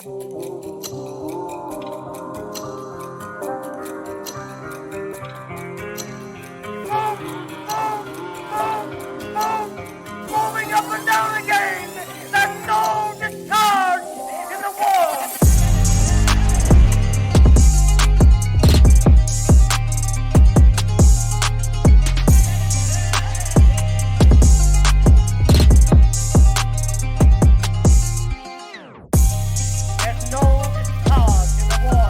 Moving up and down again, there's no discharge in the war. There's no discharge in the war.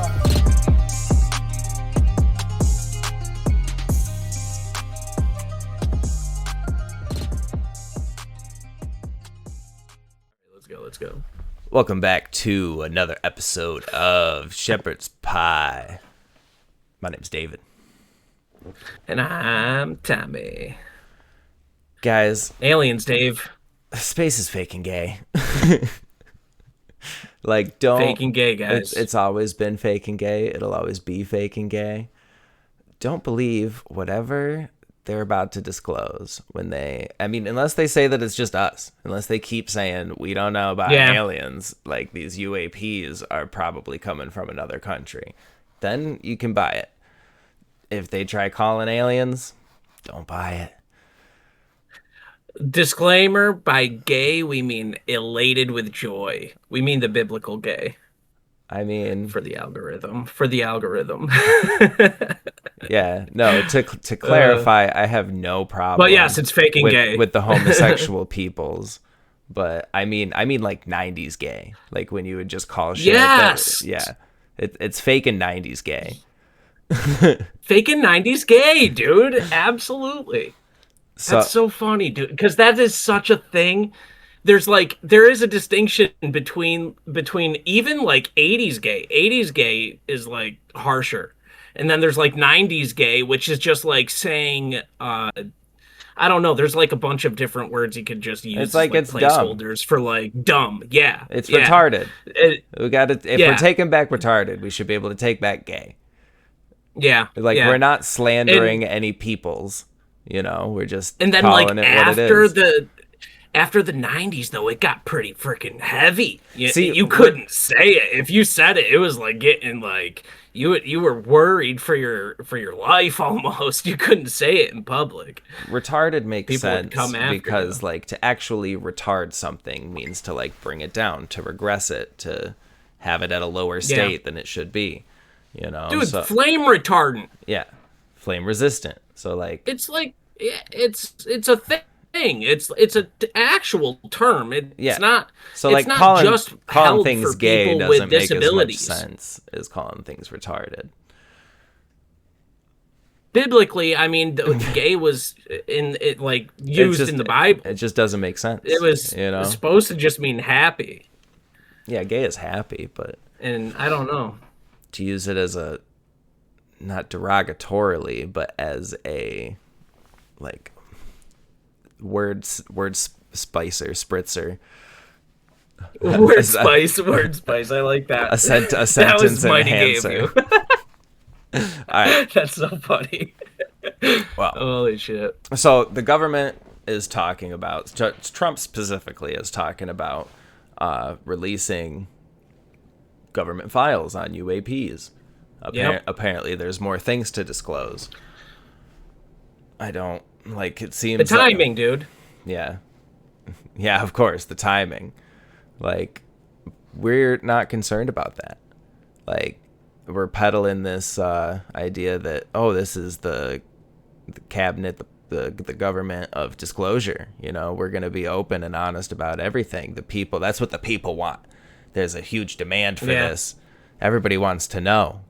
Let's go. Welcome back to another episode of Shepherd's Pie. My name's David. And I'm Tommy. Guys, Aliens, Dave. space is fake and gay. Like, don't... Fake and gay, guys. It's always been fake and gay. It'll always be fake and gay. Don't believe whatever they're about to disclose when they... I mean, unless they say that it's just us. Unless they keep saying, we don't know about aliens. Like, these UAPs are probably coming from another country. Then you can buy it. If they try calling aliens, don't buy it. Disclaimer, by gay, we mean elated with joy. We mean the biblical gay. I mean... For the algorithm. Yeah, no, to clarify, I have no problem. But yes, it's fake and gay. With the homosexual peoples. But I mean like 90s gay. Like when you would just call shit. Yes! It's fake and 90s gay. Fake and 90s gay, dude. Absolutely. That's so funny, dude. Because that is such a thing. There is a distinction between even like 80s gay. 80s gay is like harsher. And then there's like 90s gay, which is just like saying, I don't know. There's like a bunch of different words you could just use. It's like it's placeholders dumb. For like dumb. Yeah. It's retarded. We got to, if we're taking back retarded, we should be able to take back gay. Yeah. Like we're not slandering any peoples, you know, we're just and then calling like it what it is. After the 90s, though, it got pretty freaking heavy. You couldn't say it. If you said it, it was like getting like you were worried for your life almost. You couldn't say it in public. Retarded makes People sense would come after because you. like to actually retard something means to like bring it down, to regress it, to have it at a lower state than it should be. You know, dude, flame retardant. Yeah, flame resistant. So like it's a thing. It's an actual term. It's not. So it's like not calling things for gay doesn't make as much disabilities. sense as calling things retarded. Biblically, I mean, gay was used in the Bible. It just doesn't make sense. It was supposed to just mean happy. Yeah, gay is happy, but I don't know, to use it as a, not derogatorily, but as a like word spicer, spritzer. Word spice. I like that. A sentence that was enhancer. All right. That's so funny. Wow. Holy shit. So the government is talking about, Trump specifically is talking about releasing government files on UAPs. Apparently there's more things to disclose. I don't, like, it seems... The timing, dude. Yeah. Yeah, of course, the timing. Like, we're not concerned about that. Like, we're peddling this idea that, oh, this is the cabinet, the government of disclosure. You know, we're going to be open and honest about everything. The people, that's what the people want. There's a huge demand for this. Everybody wants to know.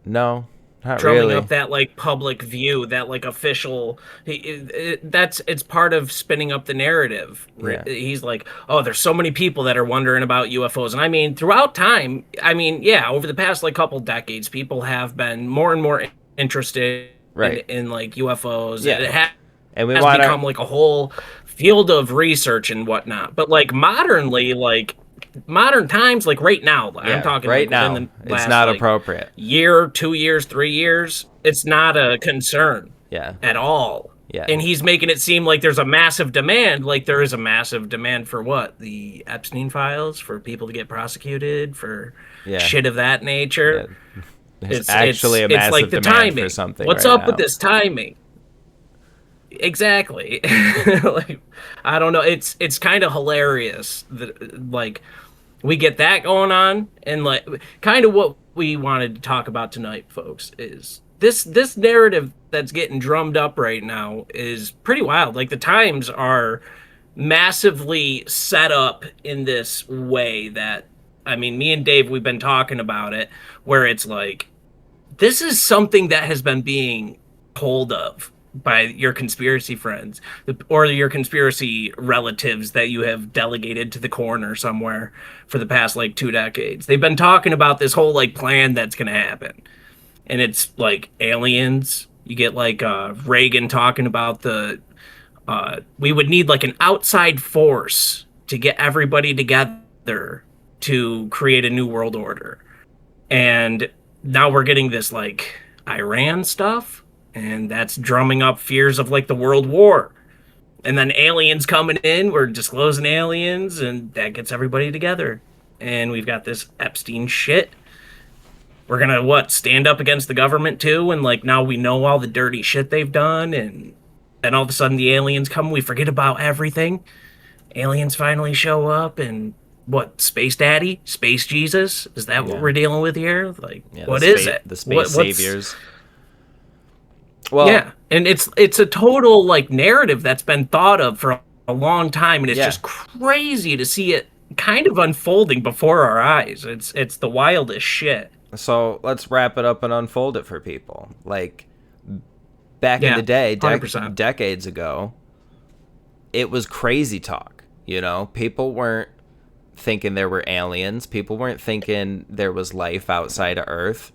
No, not drumming really. Up that like public view, that like official. It's part of spinning up the narrative. Yeah. He's like, oh, there's so many people that are wondering about UFOs, and I mean, throughout time, I mean, yeah, over the past like couple decades, people have been more and more interested in like UFOs. Yeah. And has become like a whole field of research and whatnot. But like modern times, like right now, I'm talking right like now, within the last, it's not appropriate. Year, 2 years, 3 years, it's not a concern. Yeah. At all. Yeah. And he's making it seem like there's a massive demand, like there is a massive demand for what? The Epstein files, for people to get prosecuted for Yeah. shit of that nature. Yeah. There's actually a It's like massive the demand timing. for something What's right up with now. this timing? Exactly. Like, I don't know. It's kind of hilarious that like we get that going on, and like kind of what we wanted to talk about tonight, folks, is this narrative that's getting drummed up right now is pretty wild. Like the times are massively set up in this way that, I mean, me and Dave, we've been talking about it, where it's like this is something that has been being told of by your conspiracy friends or your conspiracy relatives that you have delegated to the corner somewhere for the past like 2 decades. They've been talking about this whole like plan that's going to happen. And it's like aliens. You get like Reagan talking about we would need like an outside force to get everybody together to create a new world order. And now we're getting this like Iran stuff, and that's drumming up fears of like the world war. And then aliens coming in, we're disclosing aliens, and that gets everybody together. And we've got this Epstein shit. We're gonna what, stand up against the government too, and like now we know all the dirty shit they've done, and then all of a sudden the aliens come, we forget about everything. Aliens finally show up, and what, Space Daddy? Space Jesus? Is that what we're dealing with here? Like, Yeah, what is it? The space saviors. Well, yeah, and it's a total like narrative that's been thought of for a long time, and it's just crazy to see it kind of unfolding before our eyes. It's the wildest shit. So let's wrap it up and unfold it for people. Like back in the day, decades ago, it was crazy talk. You know, people weren't thinking there were aliens. People weren't thinking there was life outside of Earth.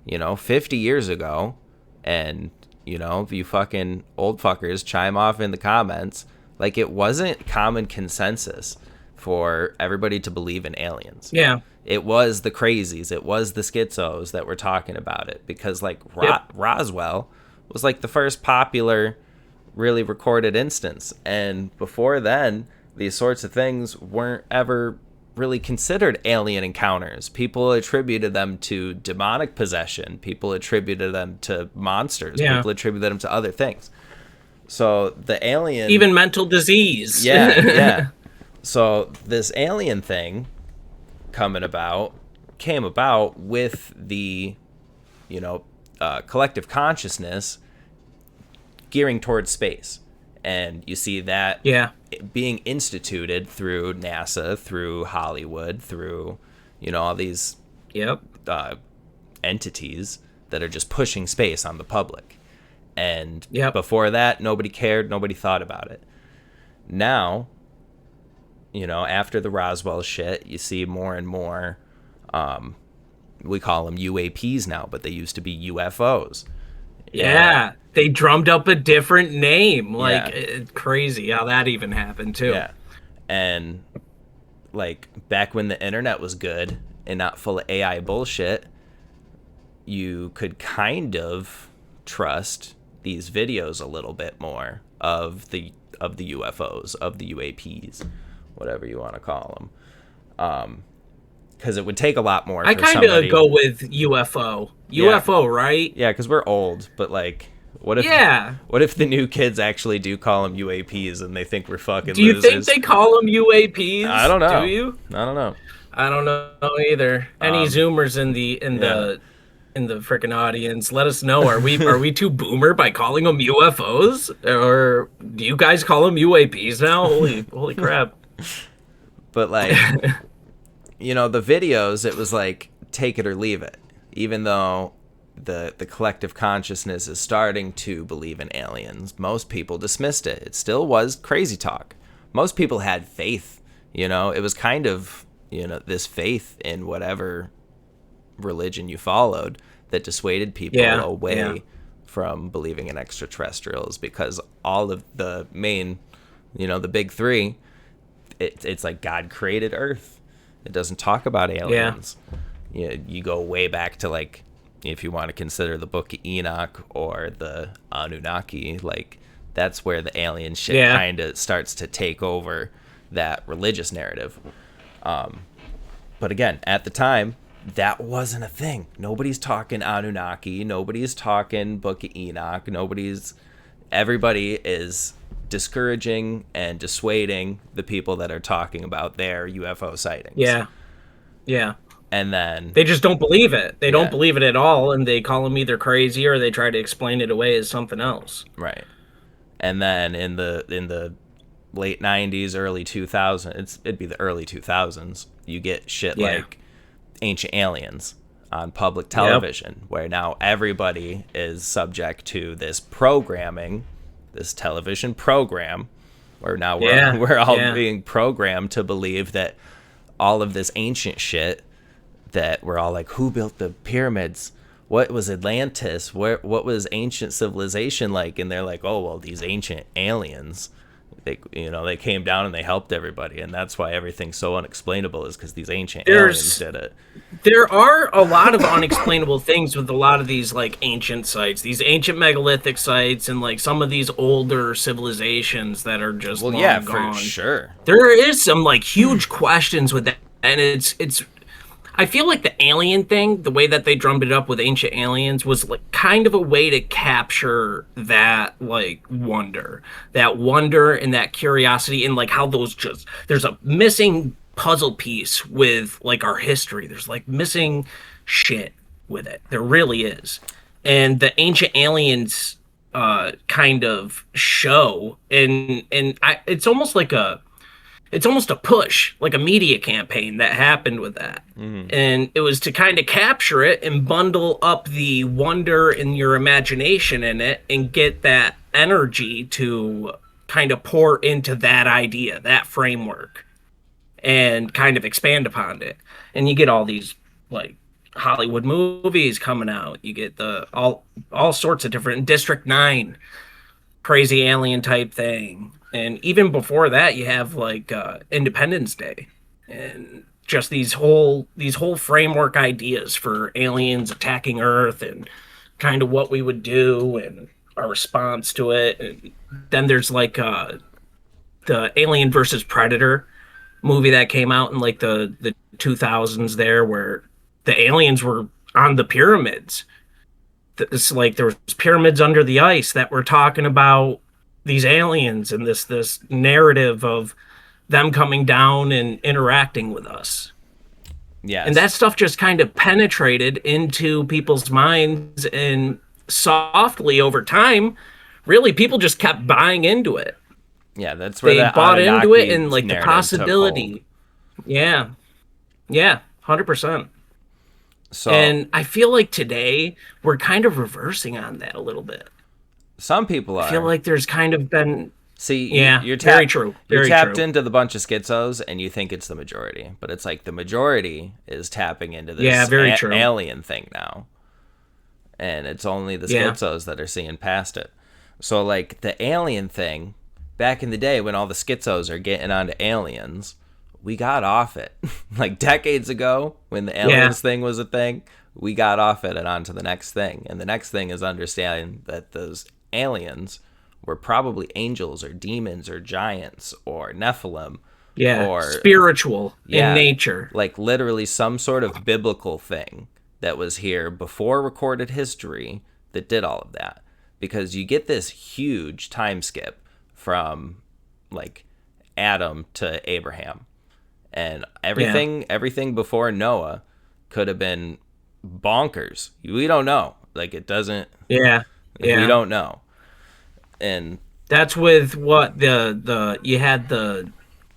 50 years ago, and if you fucking old fuckers chime off in the comments, like it wasn't common consensus for everybody to believe in aliens. Yeah. It was the crazies. It was the schizos that were talking about it, because like Roswell was like the first popular really recorded instance. And before then, these sorts of things weren't ever really considered alien encounters. People attributed them to demonic possession. People attributed them to monsters. Yeah. People attributed them to other things. So the alien... Even mental disease. Yeah. So this alien thing came about with the, collective consciousness gearing towards space. And you see that being instituted through NASA, through Hollywood, through, all these entities that are just pushing space on the public. And before that, nobody cared. Nobody thought about it. Now, after the Roswell shit, you see more and more, we call them UAPs now, but they used to be UFOs. Yeah. They drummed up a different name. Like, it's crazy how that even happened, too. Yeah. And, like, back when the internet was good and not full of AI bullshit, you could kind of trust these videos a little bit more of the UFOs, of the UAPs, whatever you want to call them. Because it would take a lot more. I kind of go with UFO. UFO, right? Yeah, because we're old, but like... What if the new kids actually do call them UAPs and they think we're fucking Do you losers? think they call them UAPs? I don't know. Do you? I don't know. I don't know either. Any Zoomers in the freaking audience, let us know. Are we too boomer by calling them UFOs, or do you guys call them UAPs now? Holy crap! But like, the videos, it was like take it or leave it. Even though the collective consciousness is starting to believe in aliens, most people dismissed it. It still was crazy talk. Most people had faith. It was kind of this faith in whatever religion you followed that dissuaded people away from believing in extraterrestrials, because all of the main, the big three, it's like God created Earth. It doesn't talk about aliens. You go way back to like, if you want to consider the Book of Enoch or the Anunnaki, like That's where the alien shit kind of starts to take over that religious narrative. But again, at the time, that wasn't a thing. Nobody's talking Anunnaki. Nobody's talking Book of Enoch. Everybody is discouraging and dissuading the people that are talking about their UFO sightings. Yeah. And then they just don't believe it. They don't believe it at all, and they call them either crazy or they try to explain it away as something else. Right. And then in the late 90s, early 2000s, it'd be the early 2000s, you get shit like Ancient Aliens on public television, where now everybody is subject to this programming, this television program, where now we're all being programmed to believe that all of this ancient shit, that we're all like, who built the pyramids? What was Atlantis? What was ancient civilization like? And they're like, oh, well, these ancient aliens, they came down and they helped everybody, and that's why everything's so unexplainable, is because these ancient aliens did it. There are a lot of unexplainable things with a lot of these like ancient sites, these ancient megalithic sites, and like some of these older civilizations that are just long gone. For sure. There is some like huge questions with that, and it's. I feel like the alien thing, the way that they drummed it up with Ancient Aliens, was like kind of a way to capture that like wonder and that curiosity, and like how there's a missing puzzle piece with like our history. There's like missing shit with it. There really is. And the Ancient Aliens kind of show, it's almost a push, like a media campaign that happened with that. And it was to kind of capture it and bundle up the wonder and your imagination in it and get that energy to kind of pour into that idea, that framework, and kind of expand upon it. And you get all these like Hollywood movies coming out. You get all sorts of different District 9, crazy alien type thing. And even before that, you have like Independence Day, and just these whole framework ideas for aliens attacking Earth and kind of what we would do and our response to it. And then there's like the Alien versus Predator movie that came out in like the 2000s there, where the aliens were on the pyramids. It's like there was pyramids under the ice that were talking about these aliens and this narrative of them coming down and interacting with us. Yes. And that stuff just kind of penetrated into people's minds, and softly over time, really people just kept buying into it. Yeah, that's where they bought into it, and like the possibility. Yeah. 100%. So, and I feel like today we're kind of reversing on that a little bit. Some people are. I feel like there's kind of been... you're very true. You're tapped into the bunch of schizos, and you think it's the majority. But it's like the majority is tapping into this alien thing now. And it's only the schizos that are seeing past it. So, like, the alien thing, back in the day when all the schizos are getting onto aliens, we got off it. Like, decades ago, when the aliens thing was a thing, we got off it and on to the next thing. And the next thing is understanding that those aliens were probably angels or demons or giants or Nephilim. Or spiritual in nature. Like literally some sort of biblical thing that was here before recorded history that did all of that. Because you get this huge time skip from like Adam to Abraham. And everything before Noah could have been bonkers. We don't know. Like it doesn't... We don't know. And that's with what you had the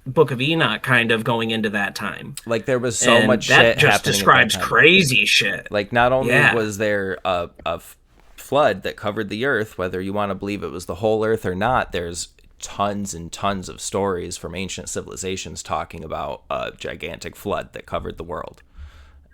Book of Enoch kind of going into that time. Like there was so much shit happening. That just describes crazy shit. Like not only was there a flood that covered the earth, whether you want to believe it was the whole earth or not, there's tons and tons of stories from ancient civilizations talking about a gigantic flood that covered the world.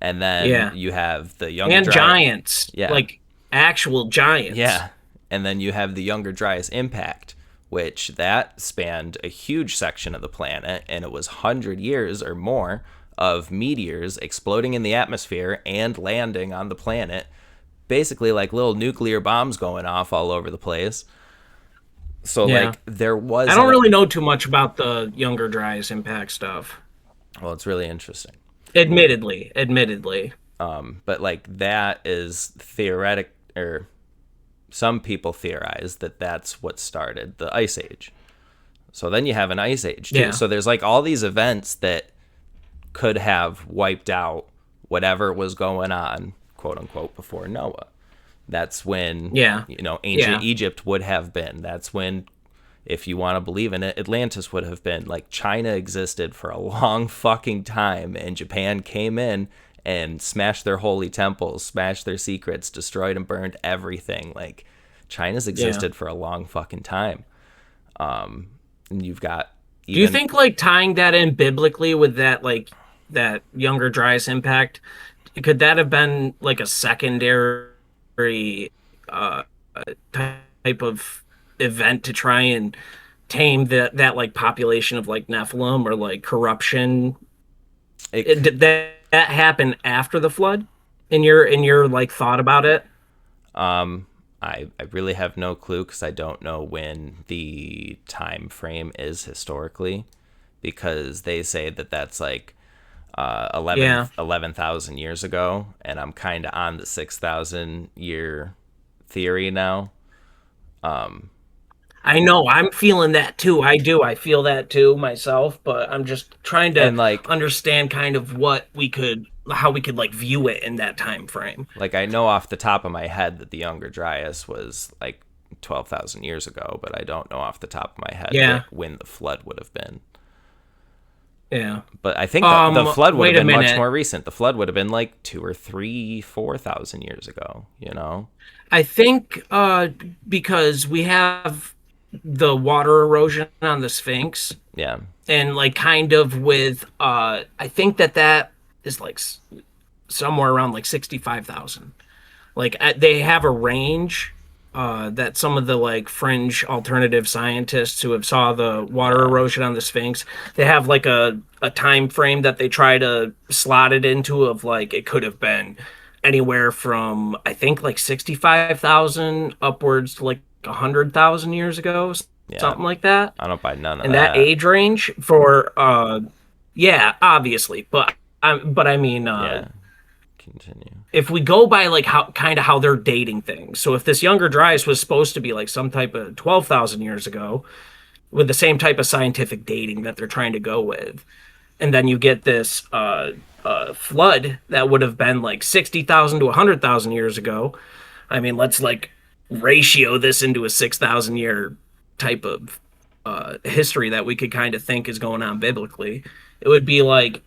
And then you have the younger giants. Like actual giants. Yeah. And then you have the Younger Dryas impact, which that spanned a huge section of the planet, and it was 100 years or more of meteors exploding in the atmosphere and landing on the planet, basically like little nuclear bombs going off all over the place. So like there was I don't really know too much about the Younger Dryas impact stuff. Well, it's really interesting. Admittedly. But like that is theoretic, or some people theorize that that's what started the Ice Age. So then you have an Ice Age too. Yeah. So there's like all these events that could have wiped out whatever was going on, quote unquote, before Noah. That's when, ancient Egypt would have been. That's when, if you want to believe in it, Atlantis would have been. Like, China existed for a long fucking time, and Japan came in and smashed their holy temples, smashed their secrets, destroyed and burned everything. Like, China's existed for a long fucking time. And you've got... Do you think, like, tying that in biblically with that, like, that Younger Dryas impact, could that have been, like, a secondary type of event to try and tame that like population of like Nephilim, or like corruption? Did that happen after the flood in your like thought about it? I really have no clue, because I don't know when the time frame is historically, because they say that that's like 11,000 years ago, and I'm kind of on the 6,000 year theory now. I know, I'm feeling that too. I feel that too myself, but I'm just trying to understand kind of how we could like view it in that time frame. Like, I know off the top of my head that the Younger Dryas was like 12,000 years ago, but I don't know off the top of my head when the flood would have been. Yeah. But I think the flood would have been much more recent. The flood would have been like 2,000 or 3,000, 4,000 years ago, I think because we have the water erosion on the Sphinx. Yeah. And like kind of with I think that is like somewhere around like 65,000. Like they have a range that some of the like fringe alternative scientists who have saw the water erosion on the Sphinx, they have like a time frame that they try to slot it into, of like it could have been anywhere from I think like 65,000 upwards to like 100,000 years ago, something like that. I don't buy none of and that age range for obviously, but I mean continue. If we go by like how they're dating things, so if this Younger Dryas was supposed to be like some type of 12,000 years ago with the same type of scientific dating that they're trying to go with, and then you get this flood that would have been like 60,000 to 100,000 years ago. I mean, let's like ratio this into a 6,000 year type of history that we could kind of think is going on biblically. It would be like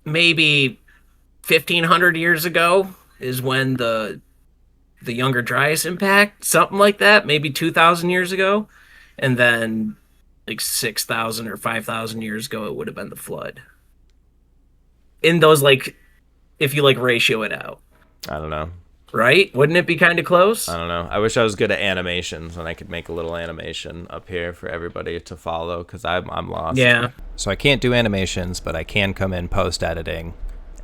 maybe 1,500 years ago is when the Younger Dryas impact, something like that, maybe 2,000 years ago, and then like 6,000 or 5,000 years ago it would have been the flood. In those, like, if you like ratio it out, I don't know. Right? Wouldn't it be kind of close? I don't know. I wish I was good at animations and I could make a little animation up here for everybody to follow, because I'm lost. Yeah. So I can't do animations, but I can come in post-editing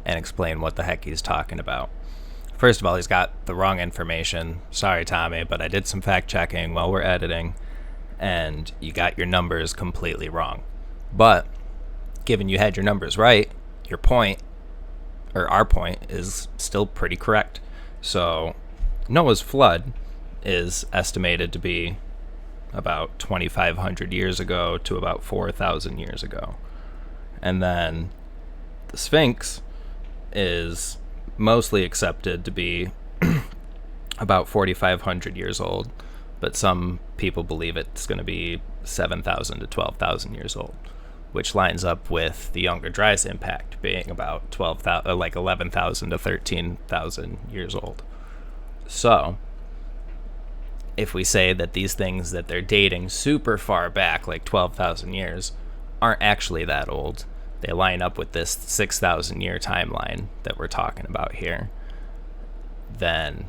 and explain what the heck he's talking about. First of all, he's got the wrong information. Sorry, Tommy, but I did some fact-checking while we're editing, and you got your numbers completely wrong. But, given you had your numbers right, your point, or our point, is still pretty correct. So, Noah's flood is estimated to be about 2,500 years ago to about 4,000 years ago. And then the Sphinx is mostly accepted to be about 4,500 years old, but some people believe it's going to be 7,000 to 12,000 years old, which lines up with the Younger Dryas impact being about 12,000, like 11,000 to 13,000 years old. So, if we say that these things that they're dating super far back, like 12,000 years, aren't actually that old, they line up with this 6,000 year timeline that we're talking about here, then,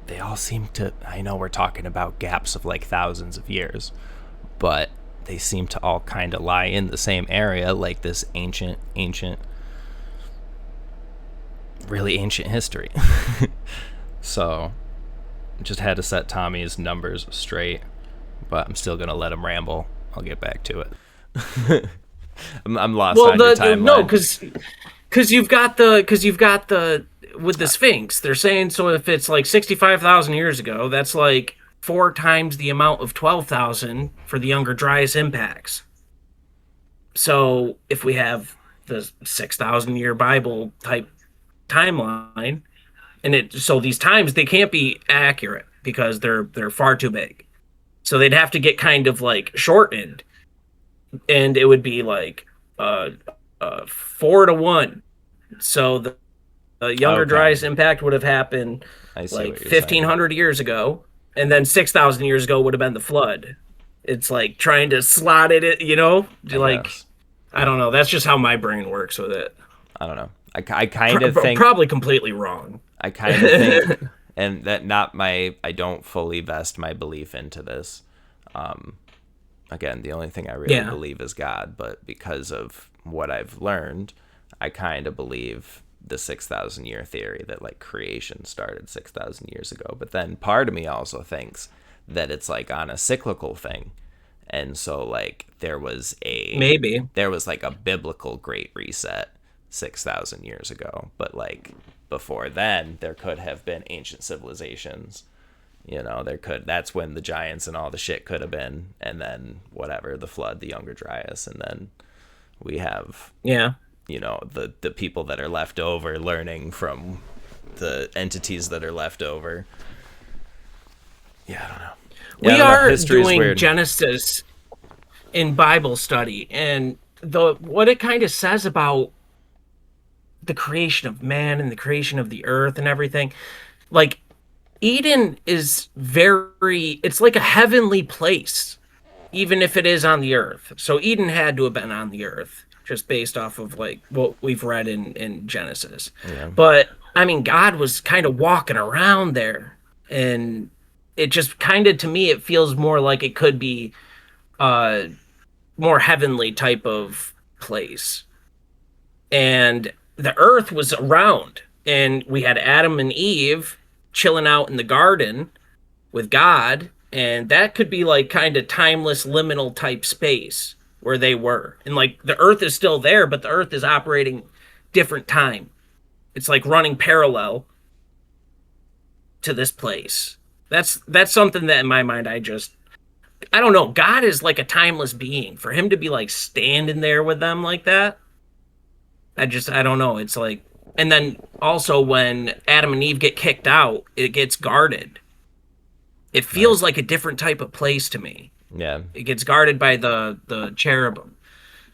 they all seem to, I know we're talking about gaps of like thousands of years, but they seem to all kind of lie in the same area, like this ancient, really ancient history. So, Just had to set Tommy's numbers straight, but I'm still gonna let him ramble. I'll get back to it. I'm lost on your timeline. No, because you've got the with the Sphinx. They're saying, so if it's like 65,000 years ago, that's like 4 times the amount of 12,000 for the Younger Dryas impacts. So if we have the 6,000 year Bible type timeline, so these times, they can't be accurate because they're far too big. So they'd have to get kind of like shortened, and it would be like 4-to-1. So the Younger Dryas impact would have happened like 1,500 years ago, and then 6,000 years ago would have been the flood. It's like trying to slot it, I don't know. That's just how my brain works with it. I don't know. I kind of think... Probably completely wrong. I kind of think... and that I don't fully vest my belief into this. Again, the only thing I really believe is God, but because of what I've learned, I kind of believe the 6,000 year theory that like creation started 6,000 years ago. But then part of me also thinks that it's like on a cyclical thing. And so like there was like a biblical great reset 6,000 years ago, but like before then there could have been ancient civilizations, that's when the giants and all the shit could have been, and then whatever, the flood, the Younger Dryas, and then we have the people that are left over learning from the entities that are left over. I don't know. We are doing Genesis in Bible study, and what it kind of says about the creation of man and the creation of the earth and everything, like Eden is it's like a heavenly place, even if it is on the earth. So Eden had to have been on the earth, just based off of like what we've read in Genesis. Yeah. But I mean, God was kind of walking around there, and it just kind of, to me, it feels more like it could be more heavenly type of place. And the earth was around, and we had Adam and Eve chilling out in the garden with God, and that could be like kind of timeless liminal type space where they were. And like the earth is still there, but the earth is operating different time. It's like running parallel to this place. That's something that in my mind I don't know. God is like a timeless being. For him to be like standing there with them like that, I don't know. It's like, and then also when Adam and Eve get kicked out, it gets guarded. It feels like a different type of place to me. Yeah. It gets guarded by the cherubim.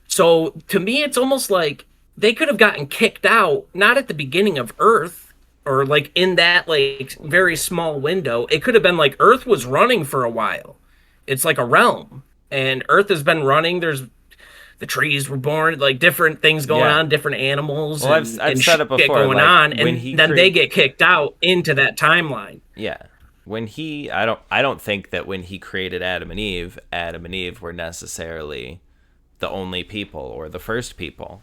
So to me, it's almost like they could have gotten kicked out, not at the beginning of Earth, or like in that like very small window. It could have been like Earth was running for a while. It's like a realm, and Earth has been running. There's the trees were born, like different things going on, different animals, well, I've said it before, going like, on, and then they get kicked out into that timeline. Yeah. When I don't think that when he created Adam and Eve were necessarily the only people or the first people.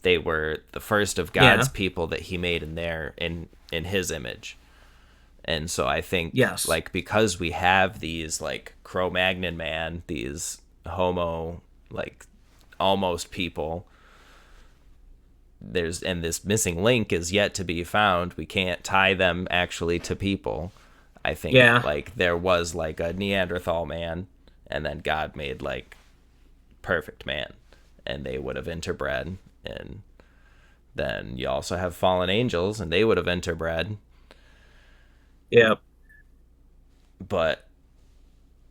They were the first of God's people that he made in his image. And so I think like because we have these like Cro-Magnon man, these homo like almost people, and this missing link is yet to be found. We can't tie them actually to people. I think like there was like a Neanderthal man, and then God made like perfect man, and they would have interbred. And then you also have fallen angels, and they would have interbred. Yep. But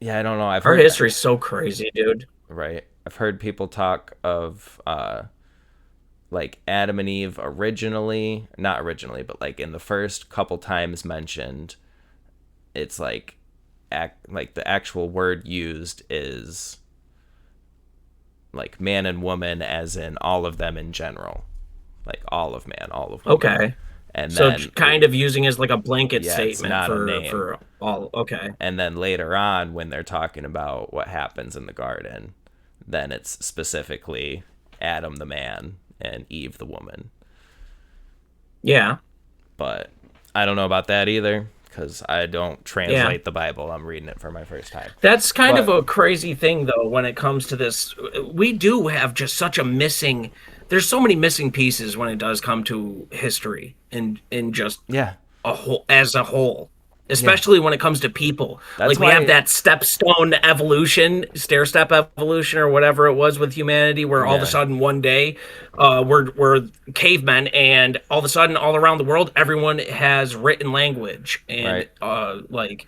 I don't know. Our history's so crazy, dude. Right. I've heard people talk of like Adam and Eve not originally, but like in the first couple times mentioned, it's like the actual word used is like man and woman, as in all of them in general, like all of man, all of woman. Okay. And so then kind of using as like a blanket statement for all. Okay. And then later on, when they're talking about what happens in the garden, then it's specifically Adam the man and Eve the woman. Yeah. But I don't know about that either, because I don't translate the Bible. I'm reading it for my first time. That's kind of a crazy thing, though, when it comes to this. We do have just such a missing. There's so many missing pieces when it does come to history and just a whole as a whole. Especially when it comes to people. Like, we have that stepstone evolution, stair-step evolution, or whatever it was with humanity, where all of a sudden one day we're cavemen, and all of a sudden all around the world everyone has written language and like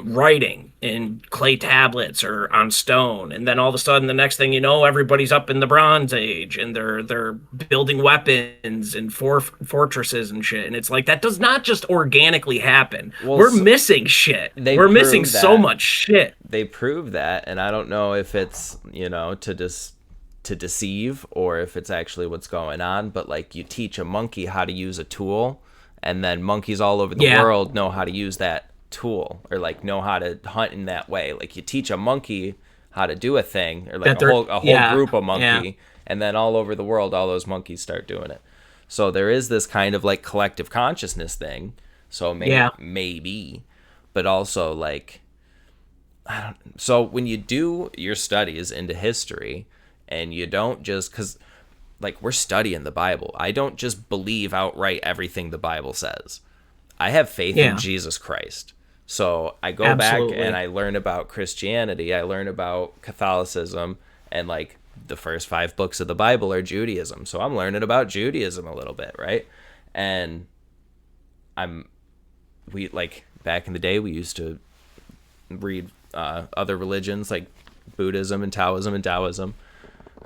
writing in clay tablets or on stone, and then all of a sudden the next thing you know, everybody's up in the Bronze Age and they're building weapons and fortresses and shit, and it's like that does not just organically happen. We're missing shit. We're missing so much shit. They prove that, and I don't know if it's to deceive or if it's actually what's going on, but like, you teach a monkey how to use a tool, and then monkeys all over the world know how to use that tool, or like know how to hunt in that way. Like, you teach a monkey how to do a thing, or like a whole group of monkey, and then all over the world all those monkeys start doing it. So there is this kind of like collective consciousness thing. So maybe, but also like, so when you do your studies into history, and you don't just, because like, we're studying the Bible, I don't just believe outright everything the Bible says. I have faith in Jesus Christ. So I go back and I learn about Christianity, I learn about Catholicism, and like the first 5 books of the Bible are Judaism. So I'm learning about Judaism a little bit, right? And we like, back in the day, we used to read other religions like Buddhism and Taoism and Taoism.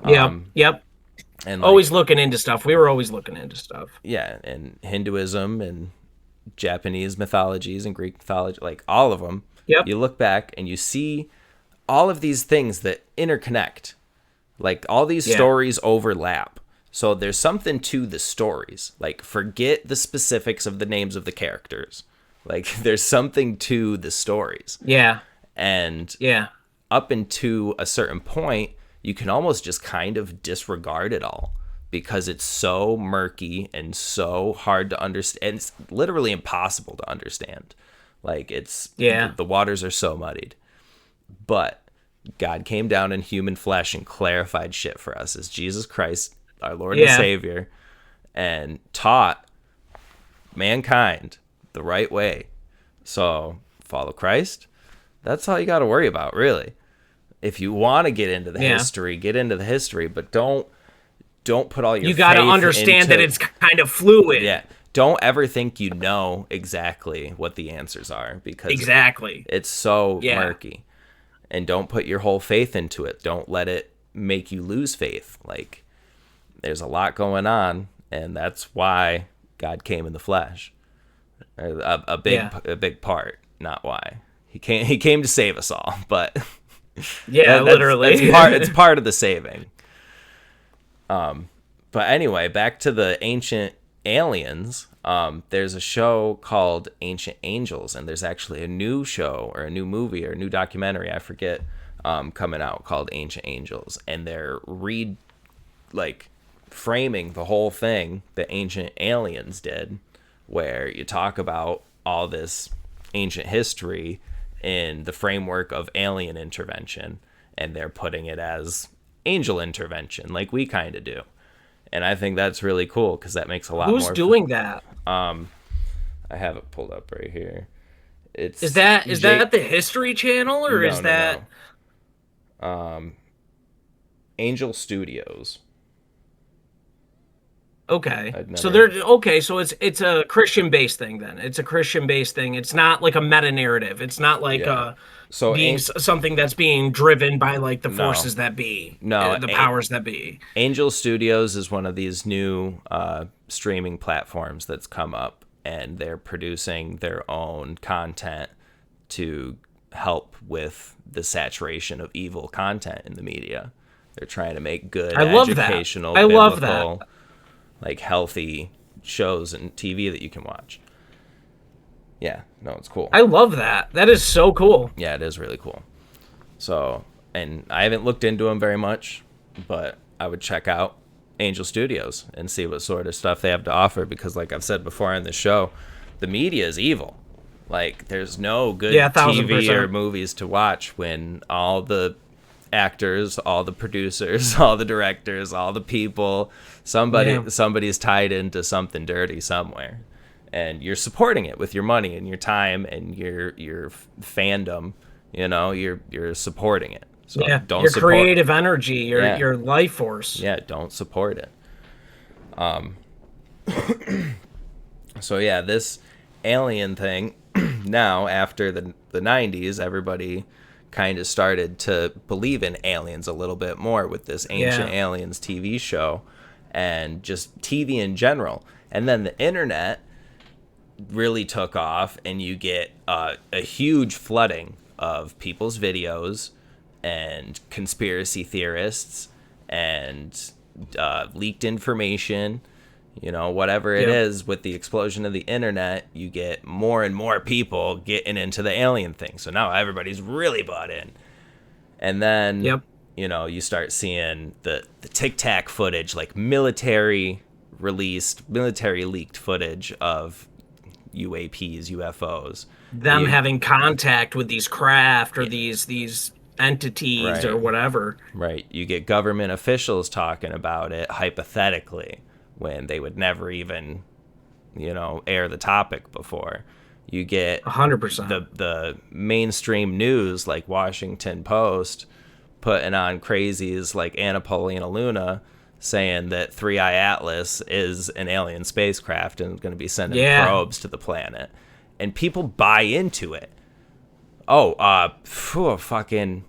And like, always looking into stuff. We were always looking into stuff. Yeah, and Hinduism and Japanese mythologies and Greek mythology, like all of them. You look back and you see all of these things that interconnect. Like, all these stories overlap. So there's something to the stories. Like, forget the specifics of the names of the characters. Like, there's something to the stories. And up into a certain point, you can almost just kind of disregard it all, because it's so murky and so hard to understand. It's literally impossible to understand. Like, it's the waters are so muddied. But God came down in human flesh and clarified shit for us as Jesus Christ, our Lord and Savior, and taught mankind the right way. So follow Christ. That's all you got to worry about, really. If you want to get into the history, get into the history, but don't put all your you got to understand that it's kind of fluid. Don't ever think you know exactly what the answers are, because it's so murky. And don't put your whole faith into it. Don't let it make you lose faith. Like, there's a lot going on, and that's why God came in the flesh. A big part, not why. He came to save us all, but literally. It's part of the saving. But anyway, back to the ancient aliens. There's a show called Ancient Angels, and there's actually a new show or a new movie or a new documentary, I forget, coming out called Ancient Angels, and they're framing the whole thing that Ancient Aliens did, where you talk about all this ancient history in the framework of alien intervention, and they're putting it as angel intervention, like we kind of do. And I think that's really cool, because that makes a lot more. Who's doing that? I have it pulled up right here. Is that the History Channel, or is that Angel Studios? Okay. So it's a Christian-based thing then. It's a Christian-based thing. It's not like a meta-narrative. It's not like something that's being driven by like the forces that be. The powers that be. Angel Studios is one of these new streaming platforms that's come up, and they're producing their own content to help with the saturation of evil content in the media. They're trying to make good, educational, biblical, like healthy shows and TV that you can watch. Yeah, no, it's cool. I love that. That is so cool. Yeah, it is really cool. So, and I haven't looked into them very much, but I would check out Angel Studios and see what sort of stuff they have to offer, because like I've said before on this show, the media is evil. Like, there's no good Yeah, TV 1000%. or movies to watch when all the actors, all the producers, all the directors, all the people, somebody's tied into something dirty somewhere, and you're supporting it with your money and your time and your fandom. You know, you're supporting it. So Yeah, don't your support creative energy, Yeah. your life force. Yeah, don't support it. So yeah, this alien thing. Now, after the 90s, everybody kind of started to believe in aliens a little bit more with this Ancient Yeah. Aliens TV show and just TV in general. And then the internet really took off, and you get a huge flooding of people's videos and conspiracy theorists and leaked information. You know, whatever it Yep. is, with the explosion of the internet, you get more and more people getting into the alien thing. So now everybody's really bought in. And then, Yep. you know, you start seeing the Tic Tac footage, like military leaked footage of UAPs, UFOs. Them having contact with these craft or these entities Right. or whatever. Right. You get government officials talking about it hypothetically when they would never even, you know, air the topic before. You get 100%. the mainstream news like Washington Post putting on crazies like Anna Luna saying that 3i Atlas is an alien spacecraft and going to be sending probes to the planet. And people buy into it. Fucking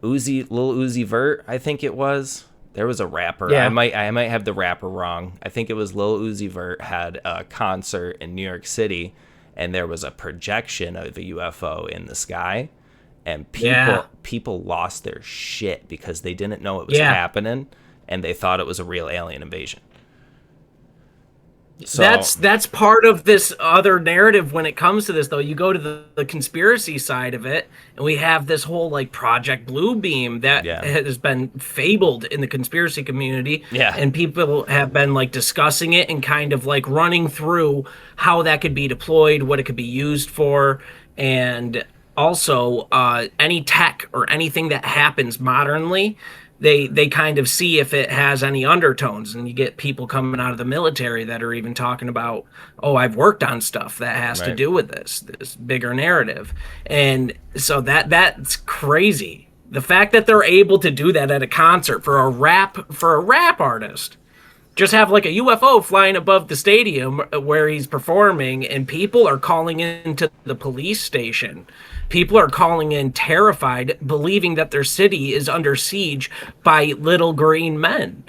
Lil Uzi Vert, I think it was. There was a rapper. Yeah. I might have the rapper wrong. I think it was Lil Uzi Vert had a concert in New York City, and there was a projection of a UFO in the sky, and people lost their shit because they didn't know it was happening, and they thought it was a real alien invasion. So That's part of this other narrative when it comes to this, though. You go to the conspiracy side of it, and we have this whole like Project Bluebeam that has been fabled in the conspiracy community. Yeah. And people have been like discussing it and kind of like running through how that could be deployed, what it could be used for, and also any tech or anything that happens modernly. They kind of see if it has any undertones, and you get people coming out of the military that are even talking about, oh, I've worked on stuff that has to do with this bigger narrative. And so that's crazy. The fact that they're able to do that at a concert for a rap artist, just have like a UFO flying above the stadium where he's performing, and people are calling into the police station. People are calling in terrified, believing that their city is under siege by little green men.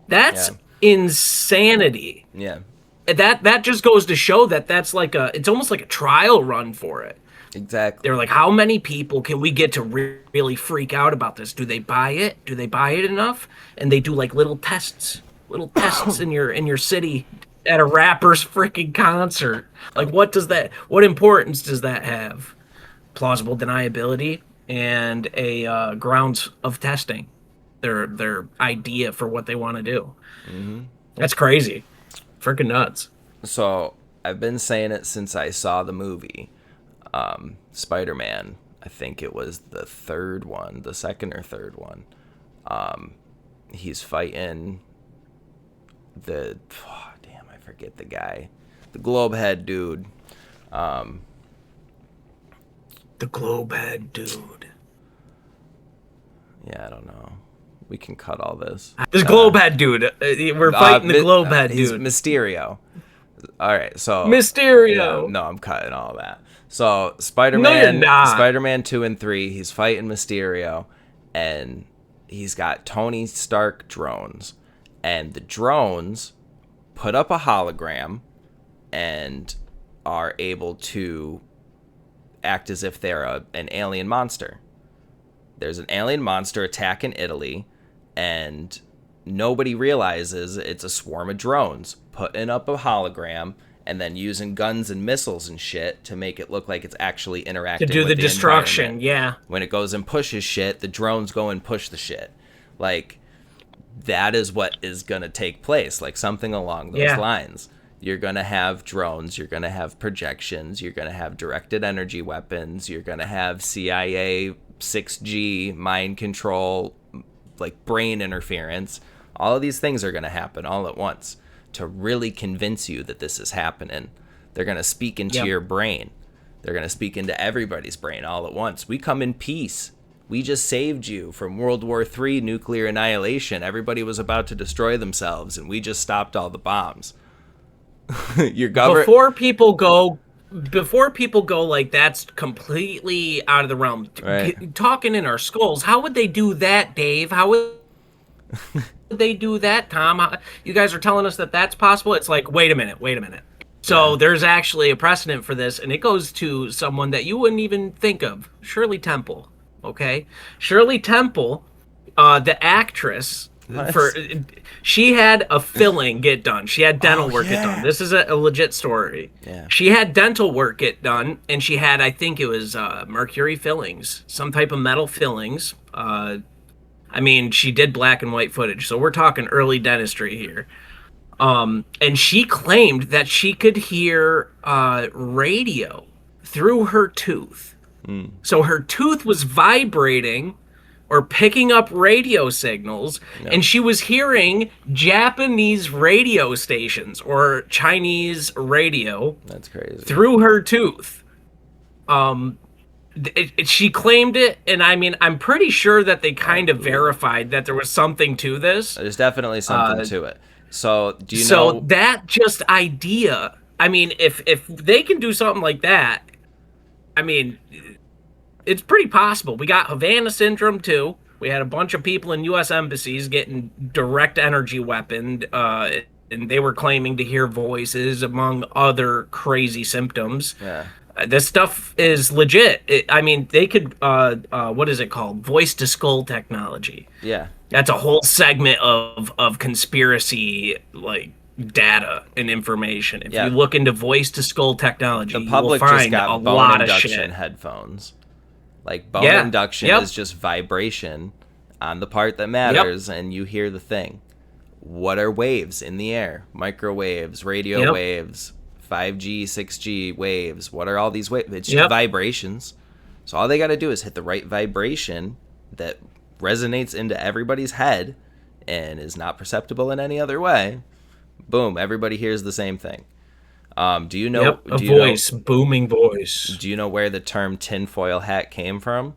That's insanity. Yeah. That just goes to show that that's like it's almost like a trial run for it. Exactly. They're like, how many people can we get to really freak out about this? Do they buy it? Do they buy it enough? And they do like little tests in your city at a rapper's freaking concert. Like, what importance does that have? Plausible deniability and a grounds of testing their idea for what they want to do. Mm-hmm. That's crazy. Freaking nuts. So I've been saying it since I saw the movie Spider-Man. I think it was the second or third one. He's fighting I forget the guy, the globe head dude. The globe head dude. Yeah, I don't know. We can cut all this. This globe head dude. We're fighting the globe head dude. He's Mysterio. All right, so Mysterio. No, I'm cutting all that. So Spider-Man, No, you're not. Spider-Man 2 and 3, he's fighting Mysterio, and he's got Tony Stark drones, and the drones put up a hologram and are able to act as if they're an alien monster. There's an alien monster attacking Italy, and nobody realizes it's a swarm of drones putting up a hologram and then using guns and missiles and shit to make it look like it's actually interacting To do with the destruction, environment. When it goes and pushes shit, the drones go and push the shit. Like, that is what is going to take place, like something along those lines. You're going to have drones. You're going to have projections. You're going to have directed energy weapons. You're going to have CIA 6G mind control, like brain interference. All of these things are going to happen all at once to really convince you that this is happening. They're going to speak into your brain. They're going to speak into everybody's brain all at once. We come in peace. We just saved you from World War III nuclear annihilation. Everybody was about to destroy themselves, and we just stopped all the bombs. Your government. Before people go like that's completely out of the realm. Right. Talking in our skulls, how would they do that, Dave? How would they do that, Tom? You guys are telling us that that's possible? It's like, wait a minute. So there's actually a precedent for this, and it goes to someone that you wouldn't even think of, Shirley Temple. Okay, Shirley Temple, the actress. She had a filling get done. She had dental work get done. This is a legit story. Yeah. She had dental work get done, and she had, I think it was mercury fillings, some type of metal fillings. I mean, she did black and white footage, so we're talking early dentistry here. And she claimed that she could hear radio through her tooth. So her tooth was vibrating or picking up radio signals, and she was hearing Japanese radio stations or Chinese radio. That's crazy. Through her tooth. She claimed it, and I mean, I'm pretty sure that they kind of verified that there was something to this. There's definitely something to it. So do you know? So that just idea, I mean, if they can do something like that, I mean, it's pretty possible. We got Havana syndrome too. We had a bunch of people in U.S. embassies getting direct energy weaponed, and they were claiming to hear voices, among other crazy symptoms. Yeah. This stuff is legit. I mean, they could, what is it called? Voice to skull technology. Yeah. That's a whole segment of conspiracy, like, data and information. If you look into voice to skull technology, the public you will find just got a bone lot of induction shit. headphones. Like bone induction is just vibration on the part that matters, and you hear the thing. What are waves in the air? Microwaves, radio waves, 5G, 6G waves. What are all these waves? It's just vibrations. So all they got to do is hit the right vibration that resonates into everybody's head and is not perceptible in any other way. Boom, everybody hears the same thing. Do you know booming voice. Do you know where the term tinfoil hat came from?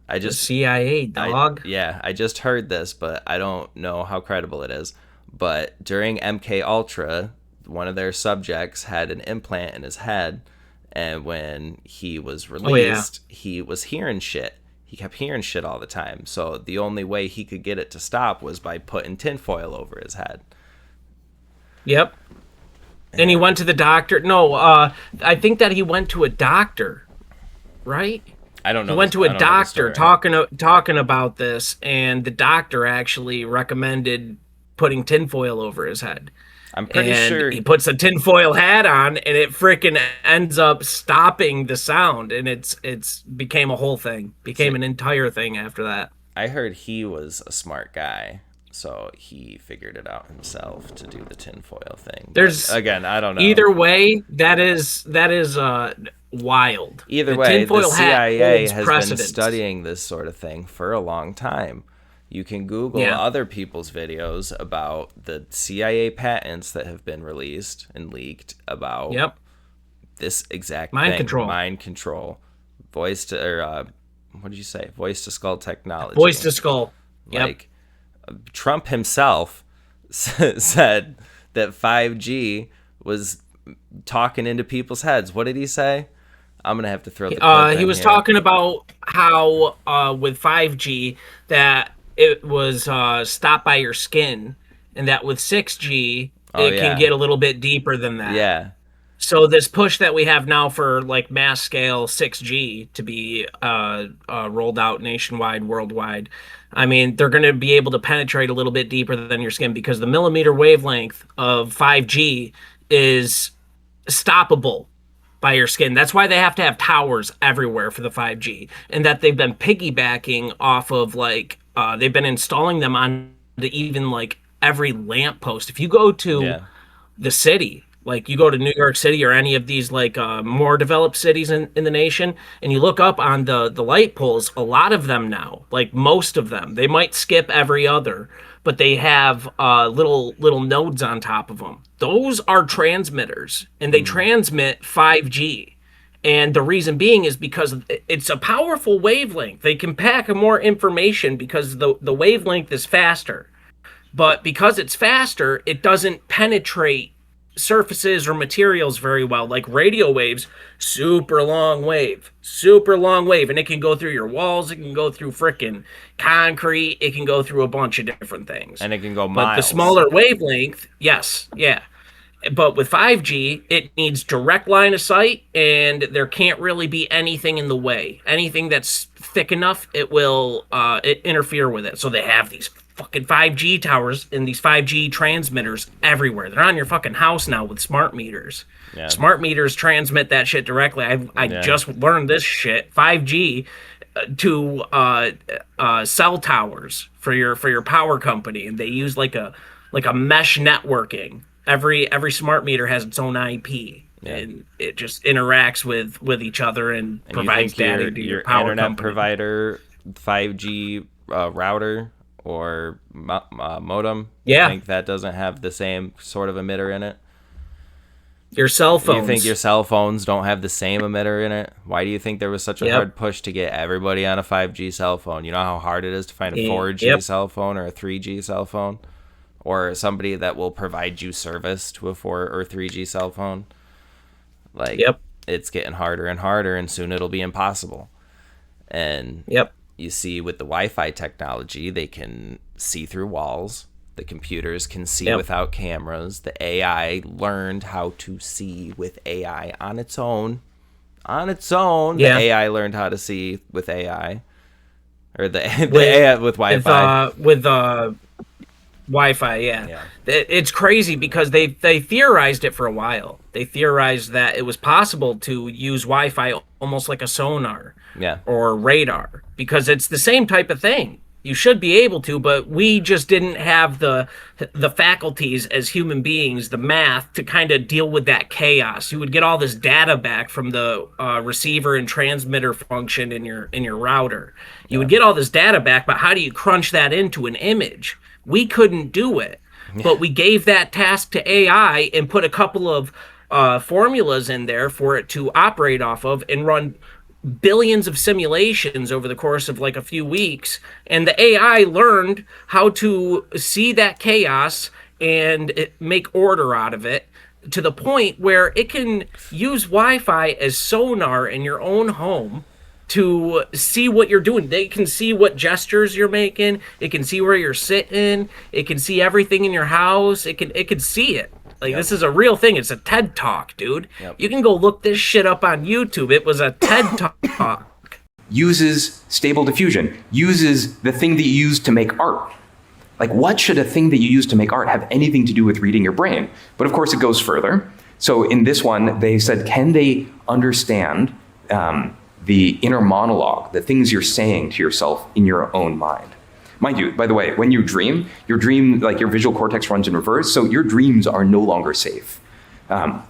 The CIA, dog. I just heard this, but I don't know how credible it is. But during MK Ultra, one of their subjects had an implant in his head, and when he was released, he was hearing shit. He kept hearing shit all the time. So the only way he could get it to stop was by putting tinfoil over his head. Yep. And he went to the doctor. No, I think that he went to a doctor, right? I don't know. He went to a doctor talking about this, and the doctor actually recommended putting tinfoil over his head. I'm pretty sure he puts a tinfoil hat on, and it freaking ends up stopping the sound, and it's became a whole thing, became an entire thing after that. I heard he was a smart guy, so he figured it out himself to do the tinfoil thing. There's again, I don't know. Either way, that is wild. Either way, the CIA has been studying this sort of thing for a long time. You can Google other people's videos about the CIA patents that have been released and leaked about this exact mind thing. Mind control. Voice to skull technology. Voice to skull. Like Trump himself said that 5G was talking into people's heads. What did he say? I'm gonna have to throw the clip in he was here. talking about how with 5G that it was stopped by your skin, and that with 6G it can get a little bit deeper than that. Yeah. So this push that we have now for like mass scale 6G to be rolled out nationwide, worldwide, I mean, they're going to be able to penetrate a little bit deeper than your skin because the millimeter wavelength of 5G is stoppable by your skin. That's why they have to have towers everywhere for the 5G, and that they've been piggybacking off of like they've been installing them on even like every lamppost. If you go to the city. Like you go to New York City or any of these like more developed cities in the nation, and you look up on the light poles, a lot of them now, like most of them, they might skip every other, but they have little nodes on top of them. Those are transmitters, and they transmit 5G. And the reason being is because it's a powerful wavelength. They can pack more information because the wavelength is faster. But because it's faster, it doesn't penetrate surfaces or materials very well. Like radio waves, super long wave, and it can go through your walls, it can go through frickin' concrete, it can go through a bunch of different things. And it can go miles. But the smaller wavelength, yes, yeah. But with 5G, it needs direct line of sight, and there can't really be anything in the way. Anything that's thick enough, it will interfere with it. So they have these fucking 5G towers and these 5G transmitters everywhere. They're on your fucking house now with smart meters. Yeah. Smart meters transmit that shit directly. I just learned this shit. 5G to cell towers for your power company, and they use like a mesh networking. Every smart meter has its own IP, and it just interacts with each other and provides data to your power internet company. Provider 5G router or modem. Yeah, I think that doesn't have the same sort of emitter in it. Your cell phones. You think your cell phones don't have the same emitter in it? Why do you think there was such a hard push to get everybody on a 5G cell phone? You know how hard it is to find a 4G cell phone or a 3G cell phone? Or somebody that will provide you service to a 4 or 3G cell phone? Like, it's getting harder and harder, and soon it'll be impossible. And you see with the Wi-Fi technology, they can see through walls. The computers can see without cameras. The AI learned how to see with AI on its own. The AI learned how to see with AI. Or the AI with Wi-Fi. With Wi-Fi, yeah. It's crazy because they theorized it for a while. They theorized that it was possible to use Wi-Fi almost like a sonar or radar because it's the same type of thing. You should be able to, but we just didn't have the faculties as human beings, the math, to kind of deal with that chaos. You would get all this data back from the receiver and transmitter function in your router. You would get all this data back, but how do you crunch that into an image? We couldn't do it, but we gave that task to AI and put a couple of formulas in there for it to operate off of and run billions of simulations over the course of like a few weeks. And the AI learned how to see that chaos and make order out of it to the point where it can use Wi-Fi as sonar in your own home to see what you're doing. They can see what gestures you're making. It can see where you're sitting. It can see everything in your house. It can see it. Like, this is a real thing. It's a TED Talk, dude. You can go look this shit up on YouTube. It was a TED Talk. Uses stable diffusion. Uses the thing that you use to make art. Like, what should a thing that you use to make art have anything to do with reading your brain? But of course, it goes further. So in this one, they said, can they understand the inner monologue, the things you're saying to yourself in your own mind? Mind you, by the way, when you dream, like your visual cortex runs in reverse, so your dreams are no longer safe. But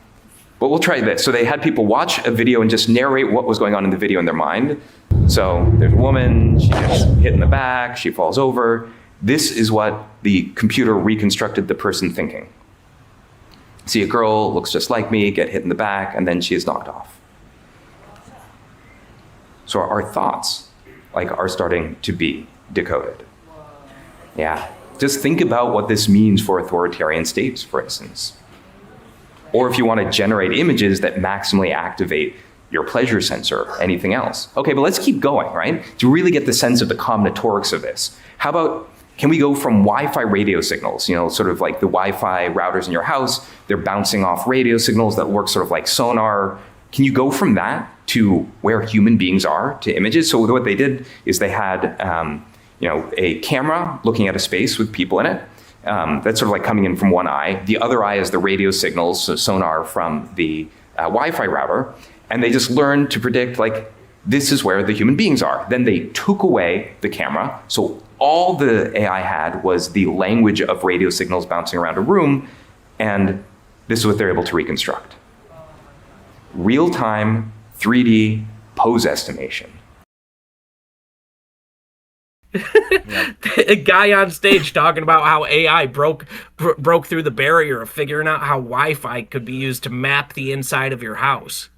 we'll try this. So they had people watch a video and just narrate what was going on in the video in their mind. So there's a woman, she gets hit in the back, she falls over. This is what the computer reconstructed the person thinking. See a girl, looks just like me, get hit in the back, and then she is knocked off. So our thoughts are starting to be decoded. Yeah, just think about what this means for authoritarian states, for instance. Or if you want to generate images that maximally activate your pleasure sensor, anything else. Okay, but let's keep going, right? To really get the sense of the combinatorics of this. How about, can we go from Wi-Fi radio signals, sort of like the Wi-Fi routers in your house, they're bouncing off radio signals that work sort of like sonar. Can you go from that to where human beings are to images? So what they did is they had a camera looking at a space with people in it. That's sort of like coming in from one eye. The other eye is the radio signals, so sonar from the Wi-Fi router. And they just learned to predict, this is where the human beings are. Then they took away the camera. So all the AI had was the language of radio signals bouncing around a room. And this is what they're able to reconstruct. Real-time 3D pose estimation. A guy on stage talking about how AI broke through the barrier of figuring out how Wi-Fi could be used to map the inside of your house.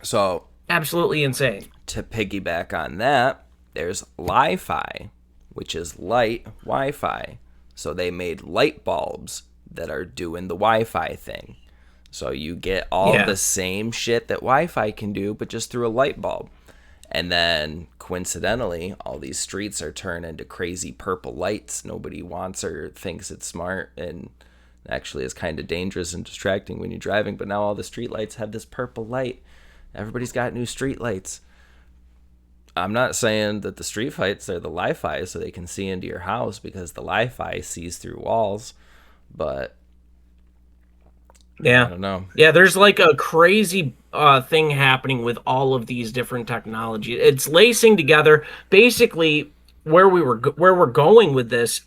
So absolutely insane. To piggyback on that, there's Li-Fi, which is light Wi-Fi. So they made light bulbs that are doing the Wi-Fi thing. So you get all the same shit that Wi-Fi can do, but just through a light bulb. And then, coincidentally, all these streets are turned into crazy purple lights. Nobody wants or thinks it's smart, and actually is kind of dangerous and distracting when you're driving. But now all the street lights have this purple light. Everybody's got new street lights. I'm not saying that the street lights are the Li-Fi so they can see into your house, because the Li-Fi sees through walls. But yeah, I don't know. Yeah, there's like a crazy thing happening with all of these different technologies. It's lacing together. Basically, where we're going with this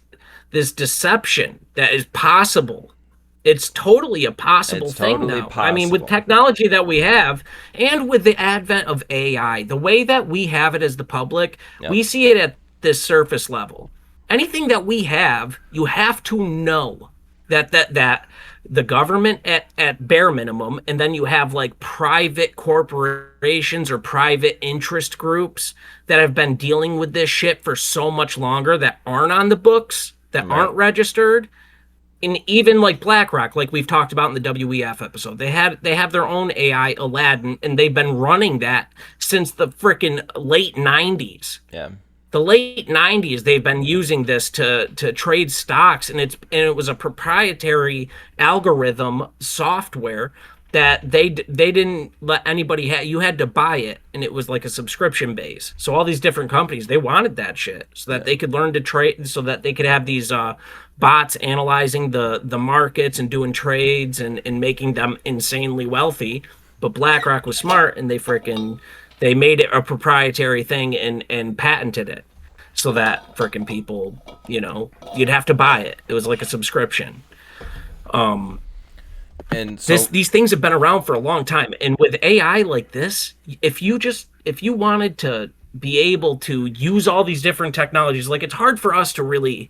deception that is possible. It's totally a possible thing now. I mean, with technology that we have, and with the advent of AI, the way that we have it as the public, we see it at this surface level. Anything that we have, you have to know that the government at bare minimum, and then you have like private corporations or private interest groups that have been dealing with this shit for so much longer, that aren't on the books, that aren't registered. And even like BlackRock, like we've talked about in the WEF episode, they have their own AI, Aladdin, and they've been running that since the freaking late 90s. Yeah. The late 90s, they've been using this to trade stocks, and it was a proprietary algorithm software that they didn't let anybody have. You had to buy it, and it was like a subscription base. So all these different companies, they wanted that shit so that they could learn to trade, so that they could have these bots analyzing the markets and doing trades and making them insanely wealthy. But BlackRock was smart, and they made it a proprietary thing and patented it so that freaking people, you'd have to buy it. It was like a subscription. And so these things have been around for a long time. And with AI like this, if you wanted to be able to use all these different technologies, like, it's hard for us to really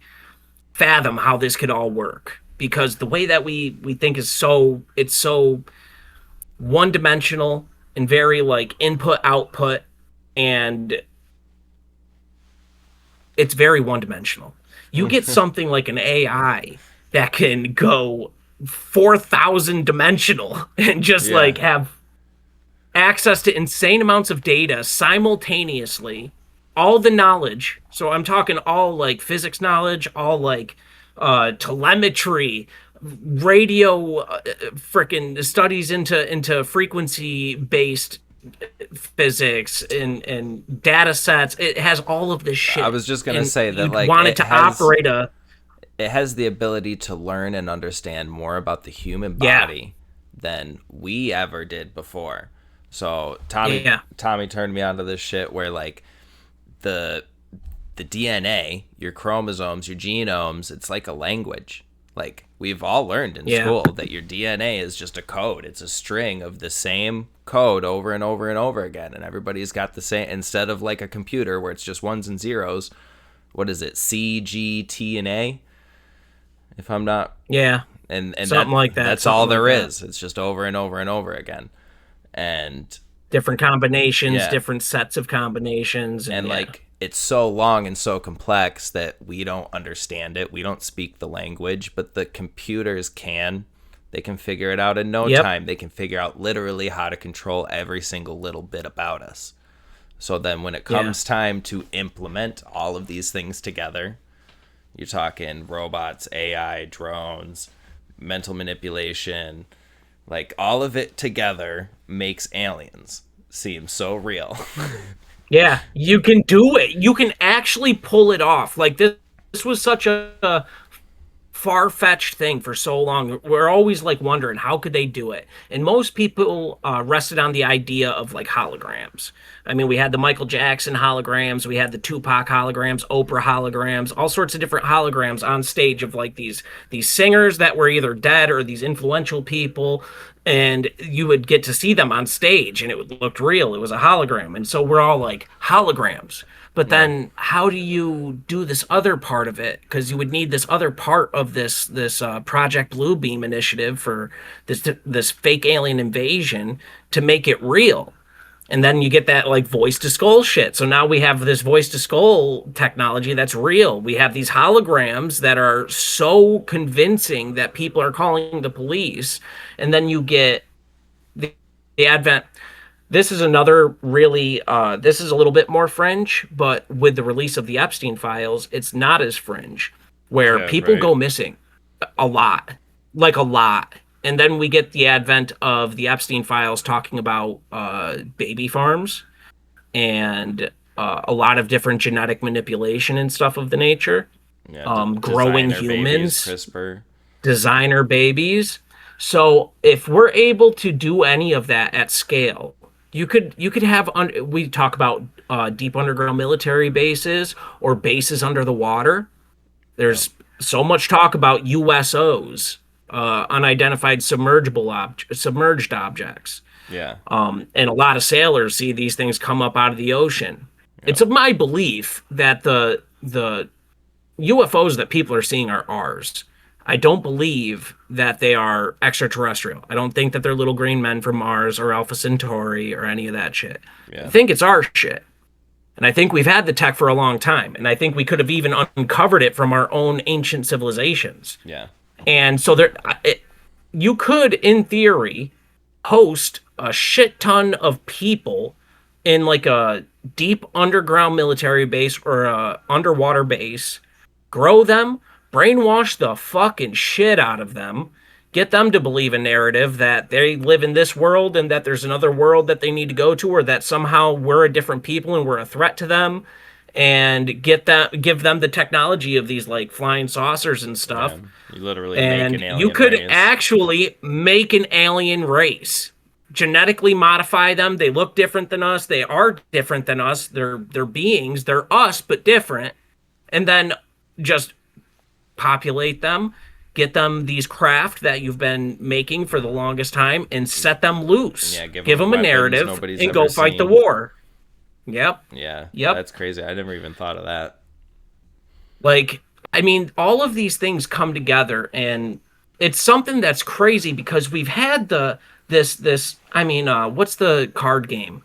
fathom how this could all work, because the way that we think is so one-dimensional and very like input output, and it's very one-dimensional. You get something like an AI that can go 4,000 dimensional and just like have access to insane amounts of data simultaneously, all the knowledge. So I'm talking all like physics knowledge, all like telemetry, radio, freaking studies into frequency based physics and data sets. It has all of this shit. I was just gonna say that, like, it has the ability to learn and understand more about the human body than we ever did before. So Tommy turned me onto this shit where, like, the DNA, your chromosomes, your genomes, it's like a language. Like, we've all learned in school that your DNA is just a code. It's a string of the same code over and over and over again, and everybody's got the same, instead of like a computer where it's just ones and zeros. What is it? C, G, T, and A? If I'm not... And something like that. That's all there is. It's just over and over and over again. And... different combinations, different sets of combinations. And like, it's so long and so complex that we don't understand it. We don't speak the language, but the computers can. They can figure it out in no time. They can figure out literally how to control every single little bit about us. So then when it comes time to implement all of these things together, you're talking robots, AI, drones, mental manipulation, like, all of it together makes aliens seem so real. Yeah, you can do it. You can actually pull it off. Like, this was such a far-fetched thing for so long. We're always like wondering how could they do it, and most people rested on the idea of like holograms. I mean, we had the Michael Jackson holograms, we had the Tupac holograms, Oprah holograms, all sorts of different holograms on stage of like these singers that were either dead or these influential people, and you would get to see them on stage and it looked real. It was a hologram, and so we're all like holograms. But then, how do you do this other part of it? Because you would need this other part of this Project Bluebeam initiative for this fake alien invasion to make it real. And then you get that like voice to skull shit. So now we have this voice to skull technology that's real. We have these holograms that are so convincing that people are calling the police. And then you get the advent. This is another really, this is a little bit more fringe, but with the release of the Epstein files, it's not as fringe, where people go missing a lot, like a lot. And then we get the advent of the Epstein files talking about baby farms and a lot of different genetic manipulation and stuff of the nature. Yeah, growing designer humans, babies, CRISPR. designer babies. So if we're able to do any of that at scale, you could have we talk about deep underground military bases or bases under the water. There's so much talk about USOs, unidentified submerged objects. Yeah. And a lot of sailors see these things come up out of the ocean. Yep. It's of my belief that the UFOs that people are seeing are ours. I don't believe that they are extraterrestrial. I don't think that they're little green men from Mars or Alpha Centauri or any of that shit. Yeah. I think it's our shit. And I think we've had the tech for a long time. And I think we could have even uncovered it from our own ancient civilizations. Yeah. And so you could, in theory, host a shit ton of people in like a deep underground military base or a underwater base, grow them, brainwash the fucking shit out of them, get them to believe a narrative that they live in this world and that there's another world that they need to go to, or that somehow we're a different people and we're a threat to them, and give them the technology of these like flying saucers and stuff. Yeah, you literally and make an alien you could race. actually make an alien race, genetically modify them. They look different than us. They are different than us. They're beings. They're us, but different. And then just populate them, get them these craft that you've been making for the longest time, and set them loose. Yeah, give them a narrative and go fight the war. Yep. Yeah. Yep. That's crazy. I never even thought of that. Like, I mean, all of these things come together, and it's something that's crazy because we've had this. I mean, what's the card game?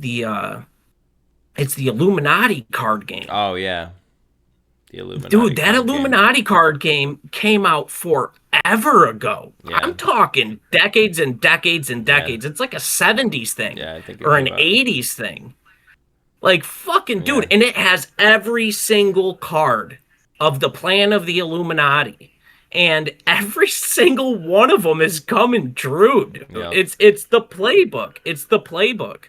It's the Illuminati card game. Oh yeah. The Illuminati. Dude, that Illuminati card game came out forever ago. Yeah. I'm talking decades and decades and decades. Yeah. It's like a 70s thing. Yeah, I think or an 80s thing. Like, fucking dude. And it has every single card of the plan of the Illuminati. And every single one of them is coming true, dude. Yeah. It's the playbook. It's the playbook.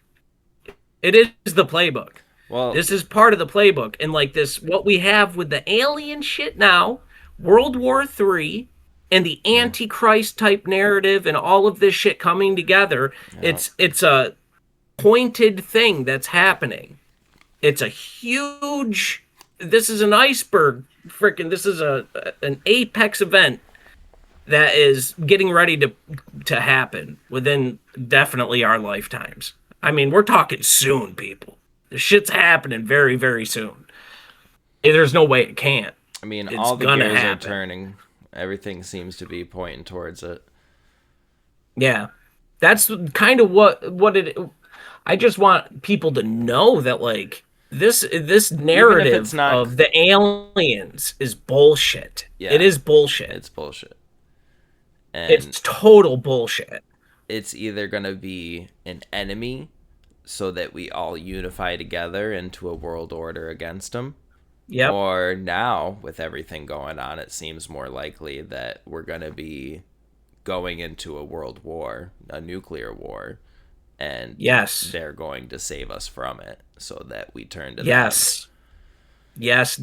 It is the playbook. Well, this is part of the playbook. And like this, what we have with the alien shit now, World War III, and the Antichrist type narrative and all of this shit coming together, it's a pointed thing that's happening. It's a huge, this is an iceberg, this is an apex event that is getting ready to happen within definitely our lifetimes. I mean, we're talking soon, people. The shit's happening very, very soon. There's no way it can't. I mean, all the gears are turning. Everything seems to be pointing towards it. Yeah. That's kind of what it... I just want people to know that, like, this narrative of the aliens is bullshit. Yeah, it is bullshit. It's bullshit. And it's total bullshit. It's either going to be an enemy so that we all unify together into a world order against them. Yep. Or now, with everything going on, it seems more likely that we're going to be going into a world war, a nuclear war, and yes, they're going to save us from it so that we turn to yes. Yes,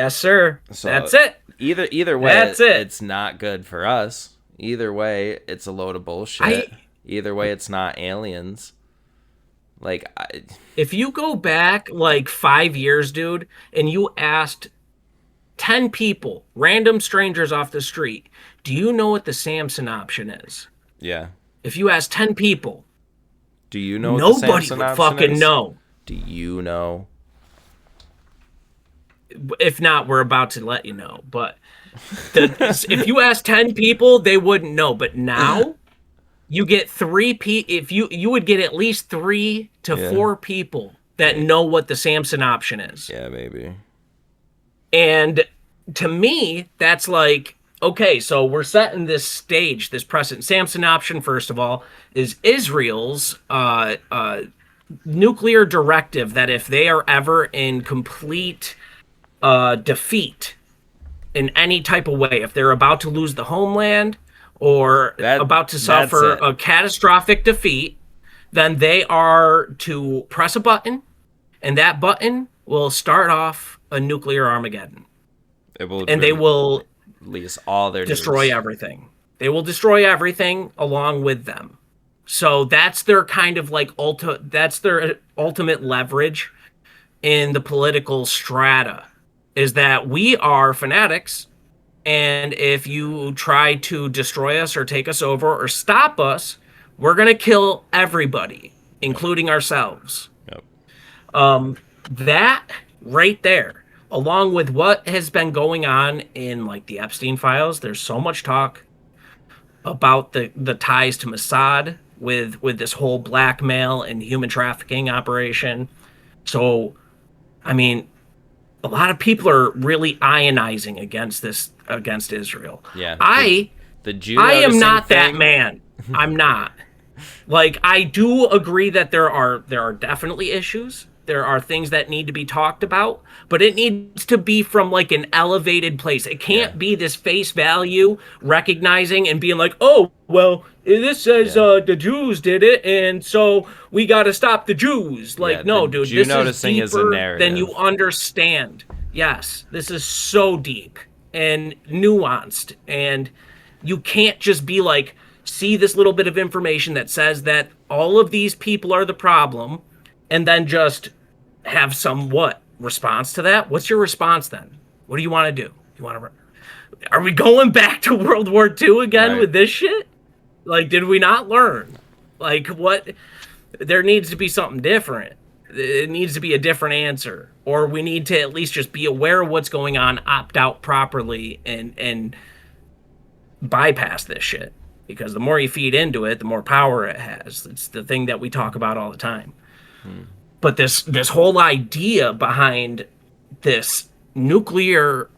sir. So That's it. Either way, That's it. It's not good for us. Either way, it's a load of bullshit. Either way, it's not aliens. Like, if you go back like 5 years, dude, and you asked 10 people, random strangers off the street, do you know what the Samson option is? yeah. If you ask 10 people, Do you know what the nobody Samson would option fucking is? know. Do you know? If not, we're about to let you know. But if you ask 10 people, they wouldn't know. But now you get if you would get at least 3 to 4 people that know what the Samson option is. Yeah, maybe. And to me, that's like, okay, so we're setting this stage, this precedent. Samson option, first of all, is Israel's nuclear directive that if they are ever in complete defeat in any type of way, if they're about to lose the homeland or about to suffer a catastrophic defeat, then they are to press a button, and that button will start off a nuclear Armageddon. They will release all their destroy everything. They will destroy everything along with them. So that's their kind of like that's their ultimate leverage in the political strata, is that we are fanatics, and if you try to destroy us or take us over or stop us, we're going to kill everybody, including ourselves. Yep. That right there, along with what has been going on in like the Epstein files, there's so much talk about the ties to Mossad with this whole blackmail and human trafficking operation. So, I mean, a lot of people are really ionizing against Israel. Yeah. I am not that man. I'm not. Like, I do agree that there are definitely issues. There are things that need to be talked about, but it needs to be from like an elevated place. It can't be this face value recognizing and being like, oh, well, this says the Jews did it, and so we got to stop the Jews. Like, no, dude, this is deeper than you understand. Yes, this is so deep and nuanced, and you can't just be like, see this little bit of information that says that all of these people are the problem, and then just have some response to that? What's your response then? What do you want to do? Are we going back to World War II again with this shit? Like, did we not learn? Like, what? There needs to be something different. It needs to be a different answer, or we need to at least just be aware of what's going on, opt out properly, and bypass this shit. Because the more you feed into it, the more power it has. It's the thing that we talk about all the time. But this whole idea behind this nuclear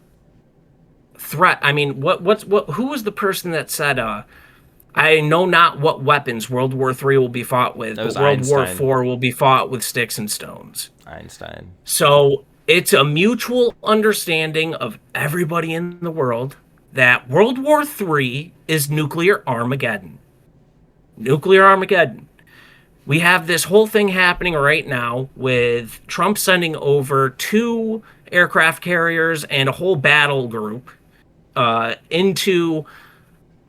threat, I mean, who was the person that said, I know not what weapons World War III will be fought with, but World War IV will be fought with sticks and stones. Einstein. So it's a mutual understanding of everybody in the world that World War III is nuclear Armageddon. Nuclear Armageddon. We have this whole thing happening right now with Trump sending over 2 aircraft carriers and a whole battle group into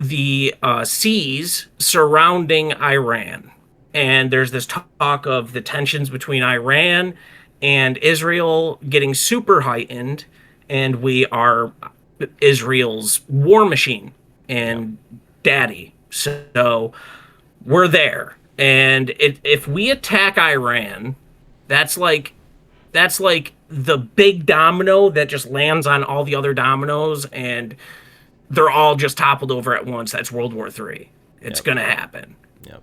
the seas surrounding Iran. And there's this talk of the tensions between Iran and Israel getting super heightened, and we are Israel's war machine and daddy. So we're there. And if we attack Iran, that's like the big domino that just lands on all the other dominoes, and they're all just toppled over at once. That's World War III. It's going to happen. Yep.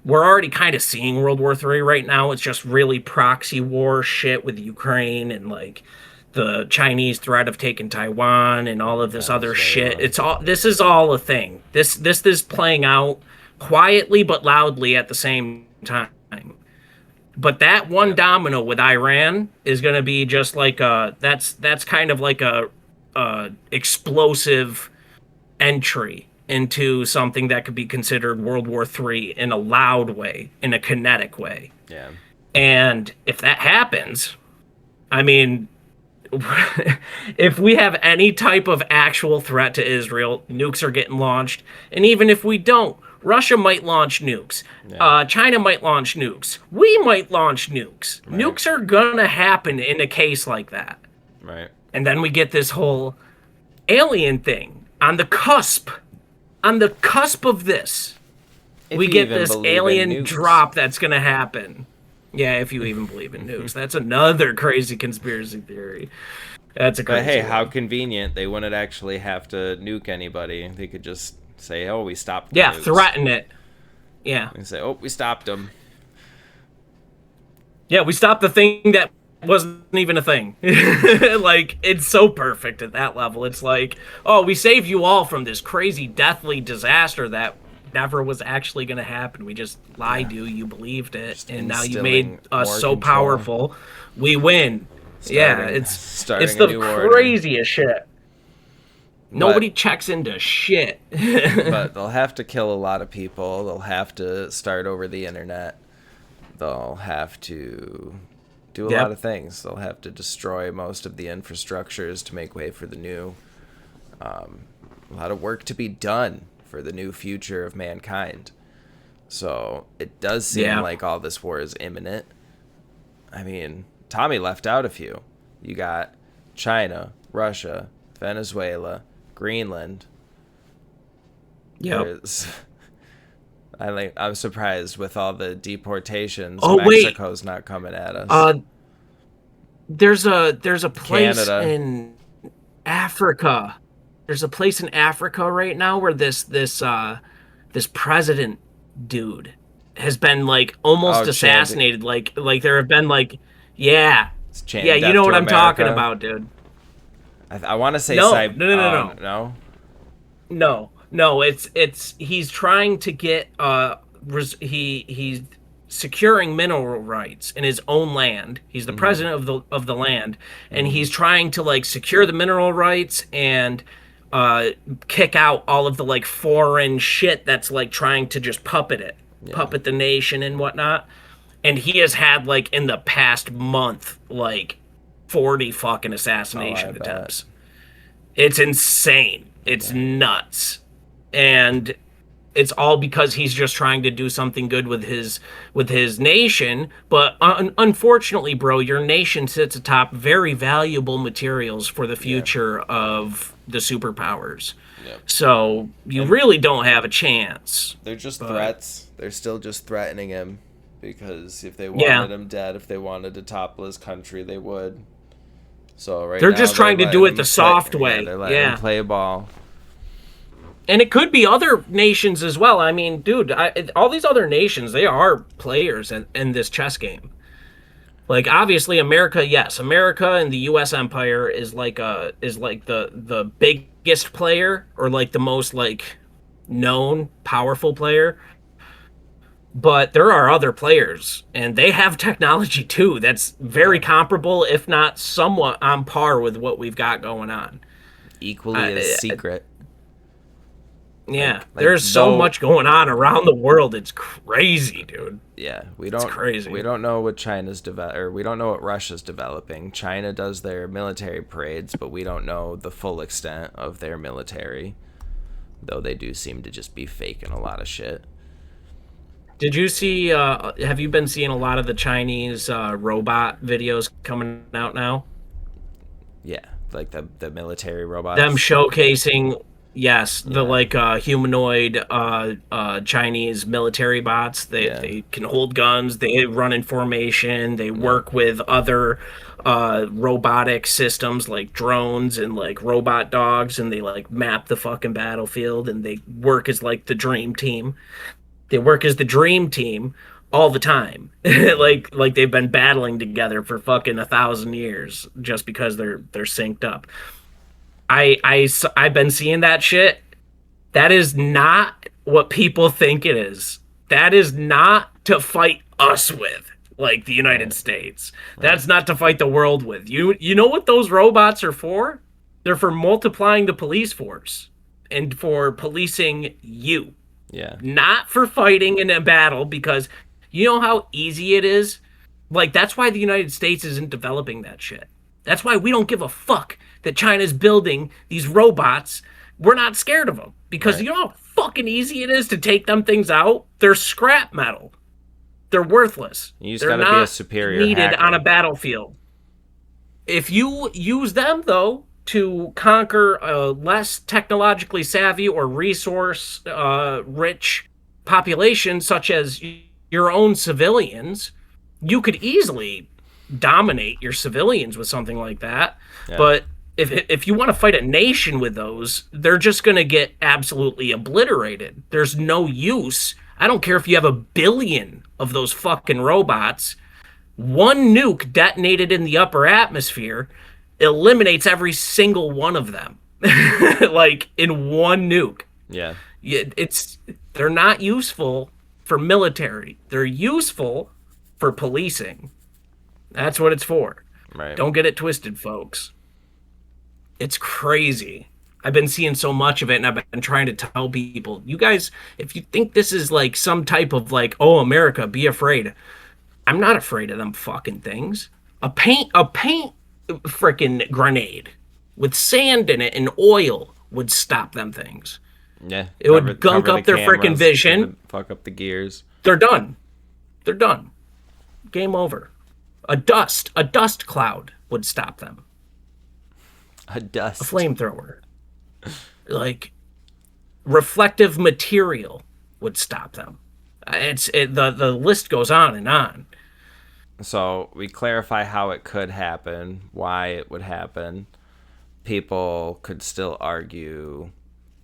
We're already kind of seeing World War III right now. It's just really proxy war shit with Ukraine and like the Chinese threat of taking Taiwan and all of this other shit. This is all a thing. This is playing out quietly but loudly at the same time. But that one domino with Iran is going to be just like that's kind of like a explosive entry into something that could be considered World War III in a loud way, in a kinetic way. Yeah. And if that happens, I mean, if we have any type of actual threat to Israel, nukes are getting launched. And even if we don't, Russia might launch nukes. China might launch nukes. We might launch nukes. Right. Nukes are gonna happen in a case like that. Right. And then we get this whole alien thing on the cusp. On the cusp of this, If we you get even this believe in alien nukes. drop that's gonna happen. Yeah, if you even believe in nukes. That's another crazy conspiracy theory. That's a crazy But hey, one. how convenient. They wouldn't actually have to nuke anybody. They could just say, oh, we stopped the Yeah, nukes. threaten it. Yeah. And say, oh, we stopped them. Yeah, we stopped the thing that wasn't even a thing. Like, it's so perfect at that level. It's like, oh, we saved you all from this crazy, deathly disaster that never was actually going to happen. We just lied to you. You believed it. Just And now you instilling made us more so control. powerful. We win. Yeah, Starting it's a the new order. craziest shit. Nobody checks into shit. But they'll have to kill a lot of people. They'll have to start over the internet. They'll have to do a lot of things. They'll have to destroy most of the infrastructures to make way for the new. A lot of work to be done for the new future of mankind. So it does seem like all this war is imminent. I mean, Tommy left out a few. You got China, Russia, Venezuela, Greenland. Yep. I'm surprised with all the deportations. Oh, Mexico's not coming at us. There's a place Canada. in Africa. There's a place in Africa right now where this president dude has been like almost assassinated. Like there have been like you know what I'm talking about, dude. I want to say No. No, it's he's trying to get he's securing mineral rights in his own land. He's the president of the land, and he's trying to like secure the mineral rights and kick out all of the like foreign shit that's like trying to just puppet the nation and whatnot. And he has had like in the past month like 40 fucking assassination attempts. It's insane. It's nuts. And it's all because he's just trying to do something good with his nation. But unfortunately, bro, your nation sits atop very valuable materials for the future of the superpowers. Yep. So you really don't have a chance. They're just threats. They're still just threatening him because if they wanted him dead, if they wanted to topple his country, they would. So they're just trying to do it the soft way. They're letting him play ball. And it could be other nations as well. I mean, dude, all these other nations, they are players in this chess game. Like, obviously, America, yes. America and the U.S. empire is like the biggest player or like the most like known, powerful player. But there are other players, and they have technology too that's very comparable, if not somewhat on par with what we've got going on. Equally as secret. Yeah, there's so much going on around the world. It's crazy, dude. Yeah, it's crazy. We don't know what we don't know what Russia's developing. China does their military parades, but we don't know the full extent of their military. Though they do seem to just be faking a lot of shit. Did you see? Have you been seeing a lot of the Chinese robot videos coming out now? Yeah, like the military robots. Them showcasing. Yes, the like humanoid Chinese military bots. They can hold guns. They run in formation. They work with other robotic systems like drones and like robot dogs, and they like map the fucking battlefield. And they work as like the dream team. They work as the dream team all the time. like they've been battling together for fucking 1,000 years just because they're synced up. I've been seeing that shit. That is not what people think it is. That is not to fight us with, like the United States. That's not to fight the world with. You know what those robots are for? They're for multiplying the police force and for policing you. Yeah. Not for fighting in a battle, because you know how easy it is? Like, that's why the United States isn't developing that shit. That's why we don't give a fuck that China's building these robots. We're not scared of them because you know how fucking easy it is to take them things out? They're scrap metal. They're worthless. You just They're gotta be a superior needed hacker. on a battlefield. If you use them, though, to conquer a less technologically savvy or resource rich population, such as your own civilians, you could easily dominate your civilians with something like that. Yeah. But if you want to fight a nation with those, they're just going to get absolutely obliterated. There's no use. I don't care if you have 1 billion of those fucking robots. One nuke detonated in the upper atmosphere eliminates every single one of them. Like in one nuke. Yeah. They're not useful for military. They're useful for policing. That's what it's for. Right. Don't get it twisted, folks. It's crazy. I've been seeing so much of it, and I've been trying to tell people, you guys, if you think this is like some type of like, oh, America, be afraid. I'm not afraid of them fucking things. A paint freaking grenade with sand in it and oil would stop them things. Yeah. It would gunk up their freaking vision. Fuck up the gears. They're done. They're done. Game over. A dust cloud would stop them. A flamethrower. Like reflective material would stop them. The list goes on and on. So we clarify how it could happen, why it would happen. People could still argue,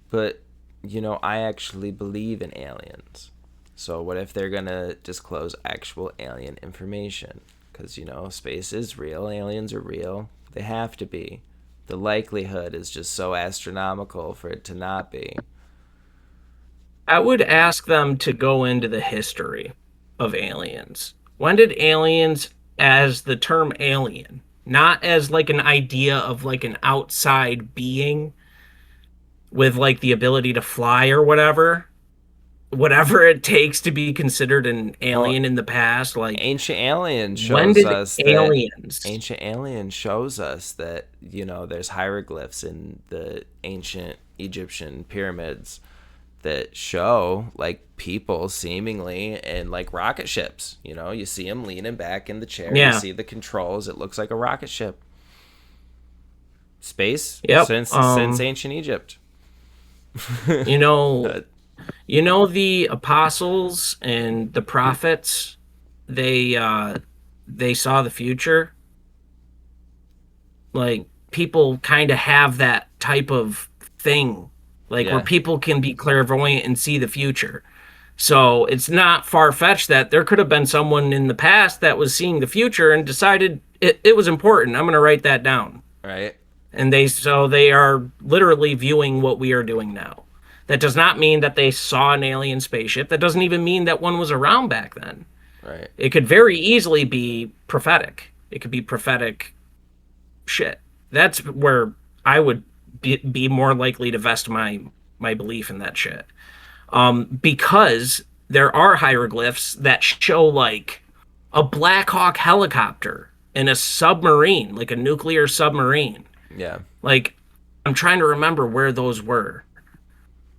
but I actually believe in aliens. So what if they're gonna disclose actual alien information? Because space is real, aliens are real. They have to be. The likelihood is just so astronomical for it to not be. I would ask them to go into the history of aliens. When did aliens, as the term alien, not as like an idea of like an outside being with like the ability to fly or whatever it takes to be considered an alien in the past, like Ancient Aliens shows us that there's hieroglyphs in the ancient Egyptian pyramids that show like people seemingly in like rocket ships. You see them leaning back in the chair. You see the controls. It looks like a rocket ship. Space since ancient Egypt. The apostles and the prophets, they saw the future. Like people kind of have that type of thing. Where people can be clairvoyant and see the future. So it's not far-fetched that there could have been someone in the past that was seeing the future and decided it was important. I'm going to write that down. Right. And they are literally viewing what we are doing now. That does not mean that they saw an alien spaceship. That doesn't even mean that one was around back then. Right. It could very easily be prophetic. It could be prophetic shit. That's where I would be more likely to vest my belief in that shit. Because there are hieroglyphs that show like a Black Hawk helicopter and a submarine, like a nuclear submarine. Yeah. Like, I'm trying to remember where those were.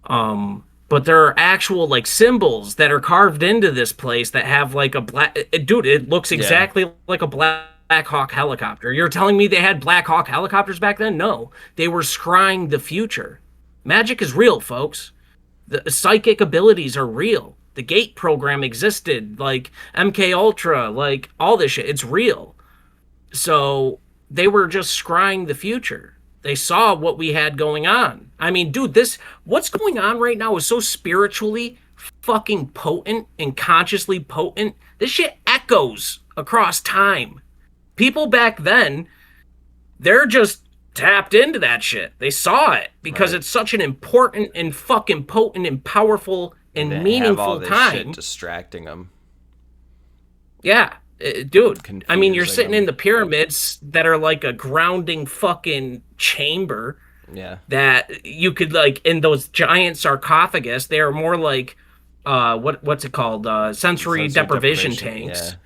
But there are actual like symbols that are carved into this place that have like a black... Dude, it looks exactly like a Black Hawk helicopter. You're telling me they had Black Hawk helicopters back then? No. They were scrying the future. Magic is real, folks. The psychic abilities are real. The Gate program existed, like MK Ultra, like all this shit. It's real. So they were just scrying the future. They saw what we had going on. I mean, dude, what's going on right now is so spiritually fucking potent and consciously potent. This shit echoes across time. People back then, they're just tapped into that shit. They saw it because it's such an important and fucking potent and powerful and meaningful have all this time. Shit distracting them. Yeah, dude. I mean, you're Confusing sitting them. in the pyramids that are like a grounding fucking chamber. Yeah. That you could like in those giant sarcophagus. They are more like what's it called? Sensory deprivation tanks. Yeah.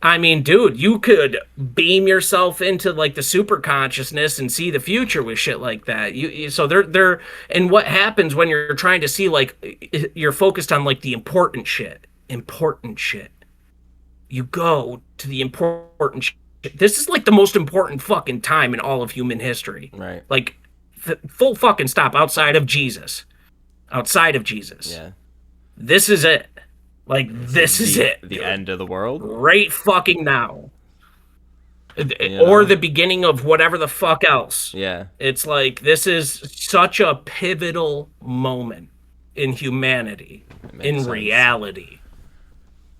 I mean, dude, you could beam yourself into like the super consciousness and see the future with shit like that. So they're and what happens when you're trying to see like you're focused on like the important shit. Important shit. You go to the important shit. This is like the most important fucking time in all of human history. Right. Like full fucking stop outside of Jesus. Outside of Jesus. Yeah. This is it. Like, this is it. The end of the world? Right fucking now. You Or know? the beginning of whatever the fuck else. Yeah. It's like, this is such a pivotal moment in humanity, in sense. reality.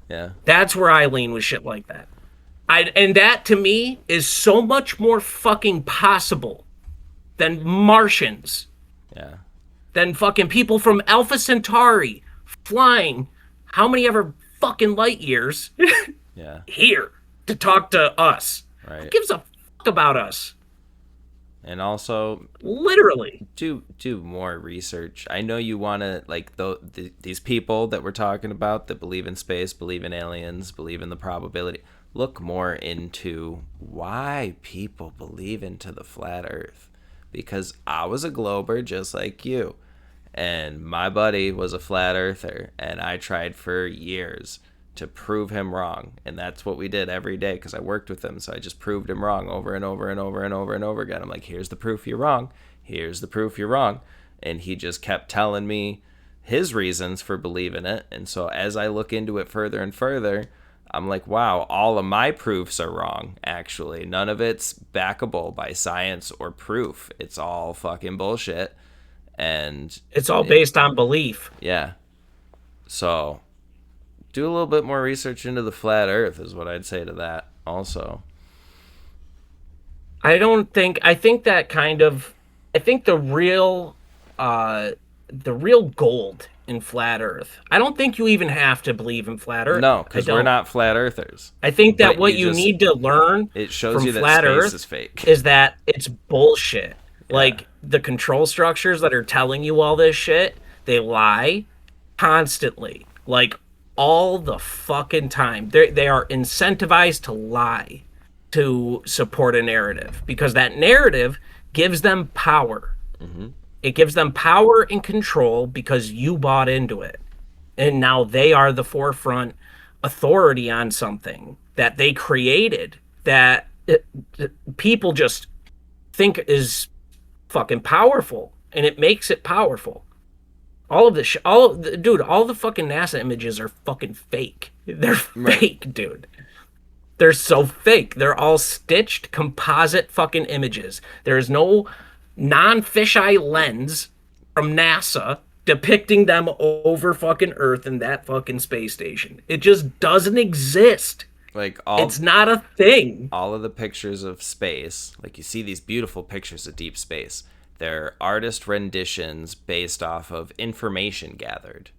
Yeah. That's where I lean with shit like that. And that, to me, is so much more fucking possible than Martians. Yeah. Than fucking people from Alpha Centauri flying how many ever fucking light years Yeah. here to talk to us. Right. Who gives a fuck about us? And also Literally. do more research. I know you want to like these people that we're talking about that believe in space, believe in aliens, believe in the probability. Look more into why people believe into the flat earth. Because I was a glober just like you. And my buddy was a flat earther, and I tried for years to prove him wrong. And that's what we did every day because I worked with him. So I just proved him wrong over and over and over and over and over again. I'm like, here's the proof you're wrong. Here's the proof you're wrong. And he just kept telling me his reasons for believing it. And so as I look into it further and further, I'm like, wow, all of my proofs are wrong, actually. None of it's backable by science or proof. It's all fucking bullshit. And it's all based on belief. Yeah. So do a little bit more research into the flat earth is what I'd say to that also. I think the real gold in flat earth. I don't think you even have to believe in flat earth. No, because we're not flat earthers. I think that But what you need to learn it shows from you that flat space earth is fake. is that it's bullshit. Yeah. Like the control structures that are telling you all this shit, they lie constantly. Like all the fucking time. They are incentivized to lie to support a narrative because that narrative gives them power. Mm-hmm. It gives them power and control because you bought into it. And now they are the forefront authority on something that they created that people just think is fucking powerful, and it makes it powerful. All of this all the fucking NASA images are fucking fake. They're fake, dude. They're so fake. They're all stitched composite fucking images. There is no non-fisheye lens from NASA depicting them over fucking Earth and that fucking space station. It just doesn't exist. Like it's not a thing. All of the pictures of space, like you see these beautiful pictures of deep space, they're artist renditions based off of information gathered.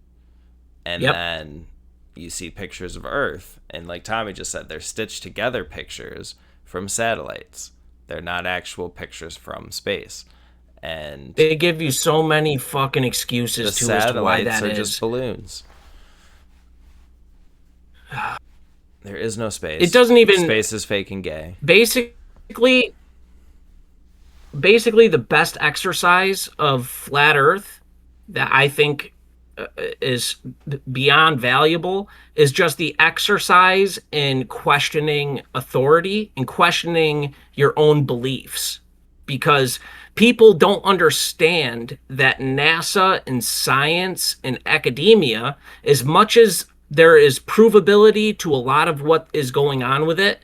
And then you see pictures of Earth, and like Tommy just said, they're stitched together pictures from satellites. They're not actual pictures from space. And they give you so many fucking excuses as to why that is. The satellites are just balloons. There is no space. It doesn't even... Space is fake and gay. Basically, the best exercise of flat Earth that I think is beyond valuable is just the exercise in questioning authority and questioning your own beliefs. Because people don't understand that NASA and science and academia, as much as there is provability to a lot of what is going on with it,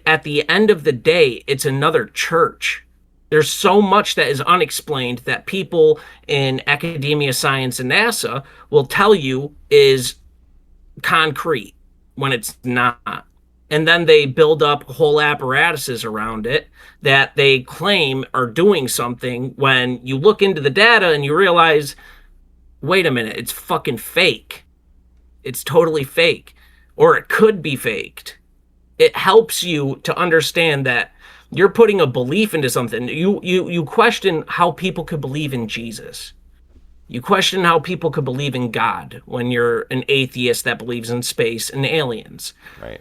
at the end of the day, it's another church. There's so much that is unexplained that people in academia, science, and NASA will tell you is concrete when it's not. And then they build up whole apparatuses around it that they claim are doing something when you look into the data and you realize, wait a minute, it's fucking fake. It's totally fake. Or it could be faked. It helps you to understand that you're putting a belief into something. You question how people could believe in Jesus. You question how people could believe in God when you're an atheist that believes in space and aliens. Right.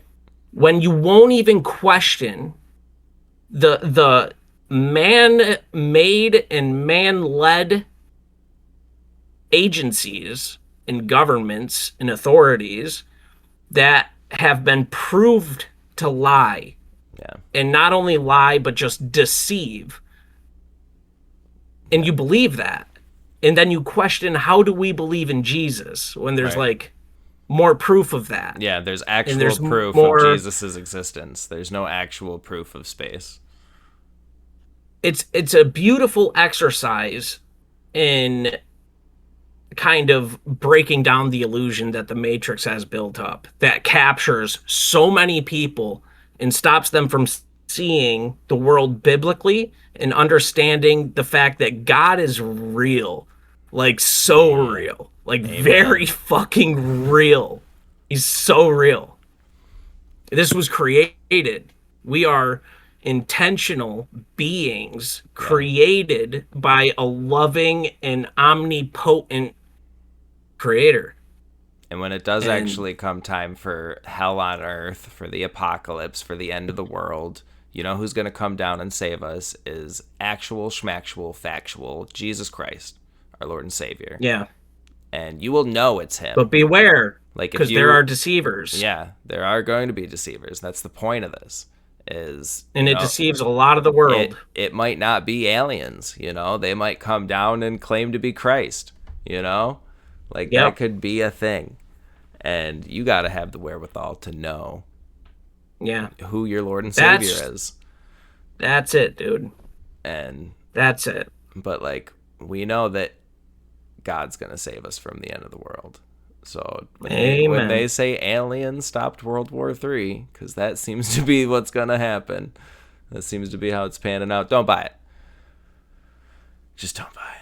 when you won't even question the man-made and man-led agencies and governments and authorities that have been proved to lie. Yeah. And not only lie, but just deceive. And you believe that. And then you question, how do we believe in Jesus when there's like more proof of that? Yeah, there's actual proof of Jesus's existence. There's no actual proof of space. It's a beautiful exercise in kind of breaking down the illusion that the Matrix has built up that captures so many people and stops them from seeing the world biblically and understanding the fact that God is real, like so real, like very fucking real. He's so real. This was created. We are intentional beings created by a loving and omnipotent creator. And when it does actually come time for hell on earth, for the apocalypse, for the end of the world, you know who's going to come down and save us is actual schmactual factual Jesus Christ, our Lord and Savior. Yeah. And you will know it's him. But beware, like, because there are deceivers. Yeah, there are going to be deceivers. That's the point of this. And it deceives a lot of the world. It might not be aliens, you know? They might come down and claim to be Christ, you know? Like, that could be a thing. And you got to have the wherewithal to know who your Lord and Savior is. That's it, dude. And that's it. But, like, we know that God's going to save us from the end of the world. So when they say aliens stopped World War III, because that seems to be what's going to happen. That seems to be how it's panning out. Don't buy it. Just don't buy it.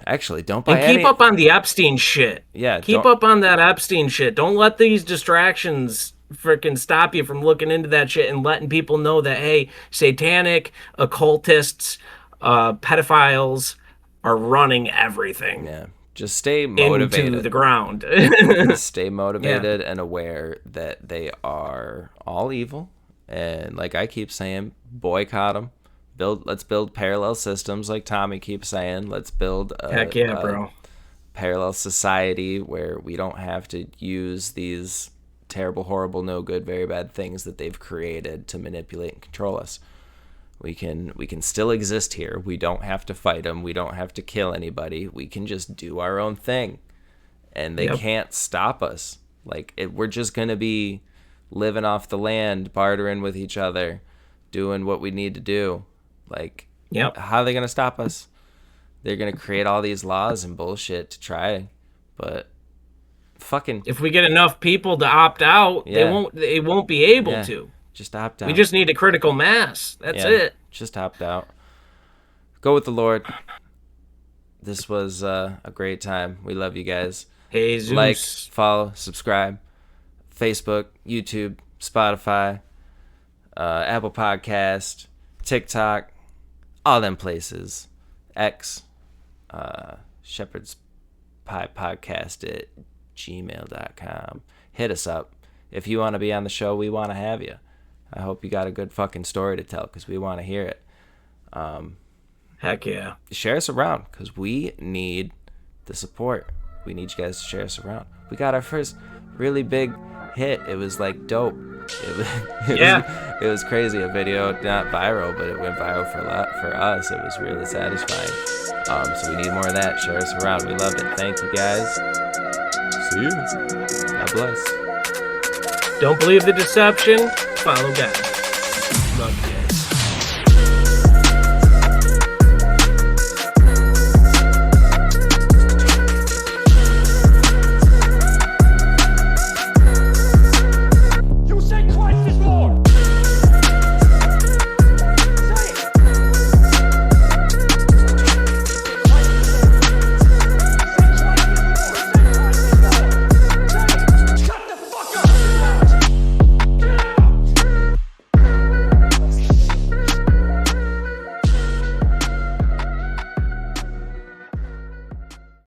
Actually, don't buy it. And keep up on the Epstein shit. Yeah. Keep up on that Epstein shit. Don't let these distractions freaking stop you from looking into that shit and letting people know that, hey, satanic, occultists, pedophiles are running everything. Yeah. Just stay motivated. Into the ground. Stay motivated and aware that they are all evil. And like I keep saying, boycott them. Let's build parallel systems like Tommy keeps saying. Let's build a parallel society where we don't have to use these terrible, horrible, no good, very bad things that they've created to manipulate and control us. We can still exist here. We don't have to fight them. We don't have to kill anybody. We can just do our own thing. And they can't stop us. Like, we're just going to be living off the land, bartering with each other, doing what we need to do. Like, how are they going to stop us? They're going to create all these laws and bullshit to try. But fucking... if we get enough people to opt out, they won't be able to. Just opt out. We just need a critical mass. That's it. Just opt out. Go with the Lord. This was a great time. We love you guys. Hey, Zeus. Like, follow, subscribe. Facebook, YouTube, Spotify, Apple Podcast, TikTok, all them places. X, Shepherd's Pie Podcast at gmail.com. Hit us up. If you want to be on the show, we want to have you. I hope you got a good fucking story to tell because we want to hear it. Heck yeah. Share us around because we need the support. We need you guys to share us around. We got our first really big hit. It was like dope. It was crazy. A video, not viral, but it went viral for us. It was really satisfying. So we need more of that. Share us around. We loved it. Thank you guys. See you. God bless. Don't believe the deception. Follow God. Love you.